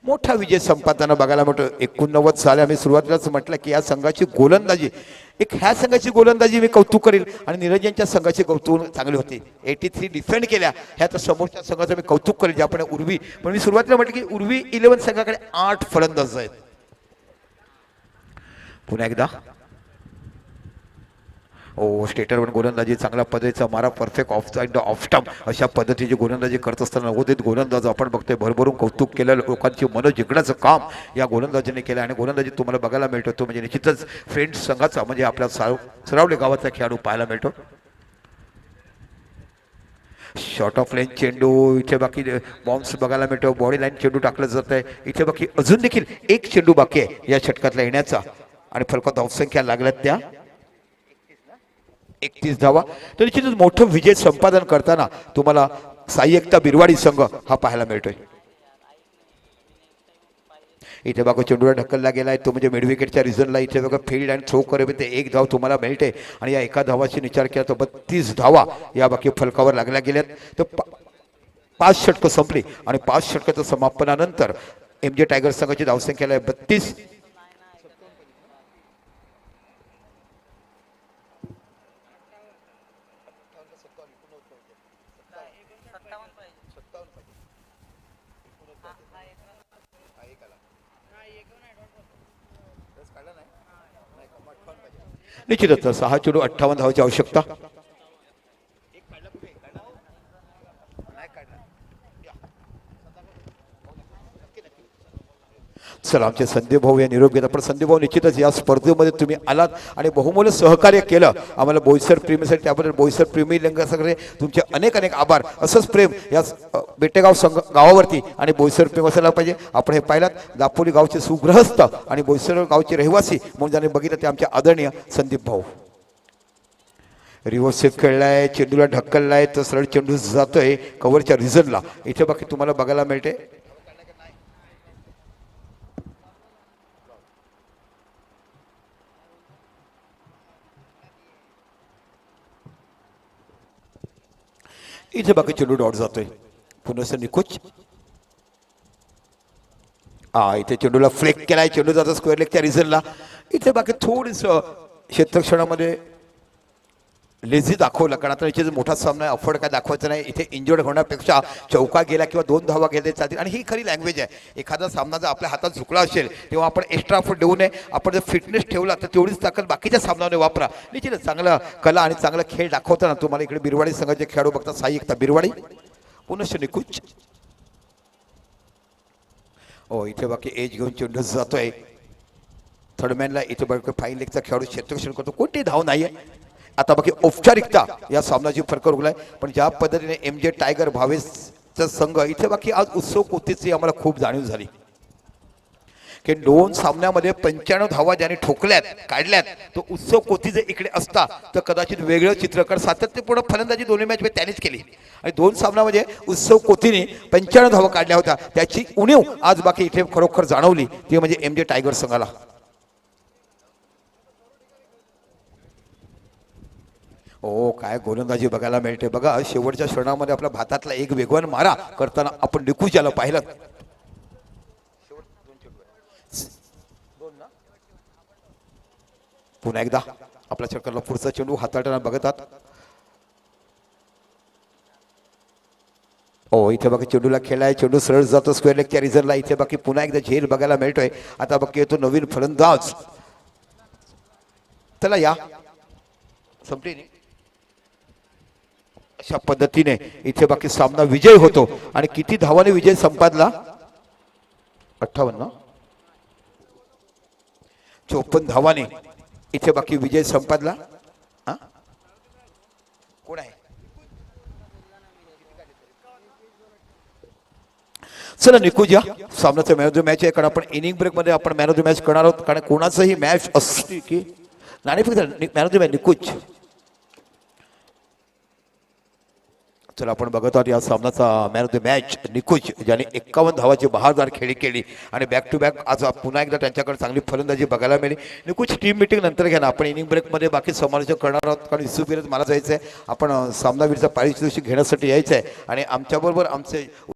मोठा विजय संपादना बघायला मिळतो. 89 साली आम्ही सुरुवातीलाच म्हटलं की या संघाची गोलंदाजी, ह्या संघाची गोलंदाजी मी कौतुक करेल आणि निरंजनच्या संघाची कौतुक चांगली होती. 83 डिफेंड केल्या, ह्या तर समोरच्या संघाचं मी कौतुक करेल. जे आपण उर्वी, पण मी सुरुवातीला म्हटलं की उर्वी 11 संघाकडे 8 फलंदाज आहेत. पुन्हा एकदा ओ स्टेटरवर गोलंदाजी चांगल्या पद्धतीचा मारा, perfect of side off stump, अशा पद्धतीची गोलंदाजी करत असताना नवोदित गोलंदाज आपण बघतोय भरभरून कौतुक केलं. लोकांची मनं जिंकण्याचं काम या गोलंदाजीने केलं आणि गोलंदाजी तुम्हाला बघायला मिळतो तो म्हणजे निश्चितच फ्रेंड्स संघाचा, म्हणजे आपल्या सरावले गावाचा खेळाडू पाहायला मिळतो. शॉर्ट ऑफ लाईन चेंडू, इथे बाकी बॉम्ब्स बघायला मिळतो. बॉडी लाईन चेंडू टाकलं जात आहे. इथे बाकी अजून देखील 1 चेंडू बाकी आहे या षटकातला येण्याचा आणि फलकात धावसंख्या लागल्यात त्या 31 धावा. तर निश्चितच मोठं विजय संपादन करताना तुम्हाला साई एकता बिरवाडी संघ हा पाहायला मिळतोय. इथे बघा चेंडूला ढकलला गेलाय तो म्हणजे मिड विकेटच्या रिझनला. इथे बघा फील्ड अँड थ्रो करे ते 1 धाव तुम्हाला मिळते आणि या एका धावाची विचार केला तर 32 धावा या बाकी फलकावर लागल्या गेल्यात. तर 5 षटकं संपली आणि 5 षटकाच्या समापनानंतर MJ टायगर संघाची धावसंख्या आहे 32. निश्चितच 6 चेंडू 58 धावाची आवश्यकता. चला आमचे संदीप भाऊ या निरोप घेतात. पण संदीप भाऊ निश्चितच या स्पर्धेमध्ये तुम्ही आलात आणि बहुमूल्य सहकार्य केलं आम्हाला बोईसर प्रेमीसाठी. त्याबद्दल बोईसर प्रेमी सगळे तुमचे अनेक अनेक आभार. असंच प्रेम या बेटेगाव संघ गावावरती आणि बोईसर प्रेम असायला पाहिजे. आपण हे पाहिलात दापोली गावचे सुग्रहस्थ आणि बोईसर गावचे रहिवासी म्हणून ज्याने बघितलं ते आमचे आदरणीय संदीप भाऊ. रिव्हर्स सेफ खेळलाय, चेंडूला ढकललाय तर सरळ चेंडू जातोय कव्हरच्या रिझनला. इथे बाकी तुम्हाला बघायला मिळते इथे बाकी चेंडू डॉट जातोय. पुन्हा निकुच इथे चेंडूला फ्लेक केलाय, चेंडू जातो स्क्वेअर लेगच्या रिझनला. इथे बाकी थोडीस क्षेत्रक्षणामध्ये लेझी दाखवलं, कारण आता इथे मोठा सामना आहे, अफोर्ड काय दाखवायचं नाही. इथे इंजर्ड होण्यापेक्षा चौका गेला किंवा 2 धावा गेले चालतील. आणि ही खरी लँग्वेज आहे. एखादा सामना जर आपल्या हातात झुकला असेल तेव्हा आपण एक्स्ट्रा अफोर्ड देऊ नये. आपण जर फिटनेस ठेवला तर तेवढीच ताकद बाकीच्या सामन्यामध्ये वापरा. निश्चितच चांगला कला आणि चांगला खेळ दाखवताना तुम्हाला इकडे बिरवाडी संघाचे खेळाडू बघता. साई एकता बिरवाडी पुनश्च निकुच इथे बाकी एज घेऊन चेंडू जातोय थर्डमॅनला. इथे बाकी फाईन लेगचा खेळाडू क्षेत्ररक्षण करतो, कोणती धाव नाहीये. आता बाकी औपचारिकता या सामन्याची फरक उगलाय. पण ज्या पद्धतीने MJ टायगर भावेश चा संघ इथे बाकी आज उत्सव कोतीची आम्हाला खूप जाणीव झाली की 2 सामन्यामध्ये 95 धावा ज्यांनी ठोकल्यात काढल्यात तो उत्सव कोती जर इकडे असता तर कदाचित वेगळं चित्र, कारण सातत्यपूर्ण फलंदाजी दोन्ही मॅच त्यांनीच केली आणि 2 सामन्यामध्ये उत्सव कोतीने 95 धावा काढल्या होत्या. त्याची उणीव आज बाकी इथे खरोखर जाणवली, ती म्हणजे MJ टायगर संघाला. ओ काय गोलंदाजी बघायला मिळते बघा. शेवटच्या क्षणामध्ये आपल्या भातातला एक वेगवान मारा करताना आपण निकुंजाला पाहिलं. पुन्हा एकदा आपल्या चक्करला पुढचा चेंडू हाताळताना बघतात. ओ इथे बाकी चेंडूला खेळाय, चेंडू सरळ जातो स्क्वेअर लेगच्या रिझनला. इथे बाकी पुन्हा एकदा झेल बघायला मिळतोय. आता बाकी येतो नवीन फलंदाज. चला या संपली नाही. अशा पद्धतीने इथे बाकी सामना विजय होतो आणि किती धावाने विजय संपादला? 58 54 धावाने इथे बाकी विजय संपादला. हा कोण आहे? चला निकुंजा सामन्याचा मॅन ऑफ द मॅच आहे, कारण आपण इनिंग ब्रेक मध्ये आपण मॅन ऑफ द मॅच करणार आहोत, कारण कोणाचंही मॅच असली की नाणेफेक मॅन ऑफ द मॅच निकुंज. चला आपण बघत आहोत या सामन्याचा मॅन ऑफ द मॅच निकुंज, ज्याने 51 धावाची बहारदार खेळी केली आणि बॅक टू बॅक आज पुन्हा एकदा त्यांच्याकडे चांगली फलंदाजी बघायला मिळाली. निकुंज टीम मीटिंग नंतर घ्या ना, आपण इनिंग ब्रेकमध्ये बाकी समालोचन करणार आहोत, कारण इसुबीरच मला जायचं आहे. आपण सामनावीरचा पारितोषिक घेण्यासाठी यायचं आहे आणि आमच्याबरोबर आमचे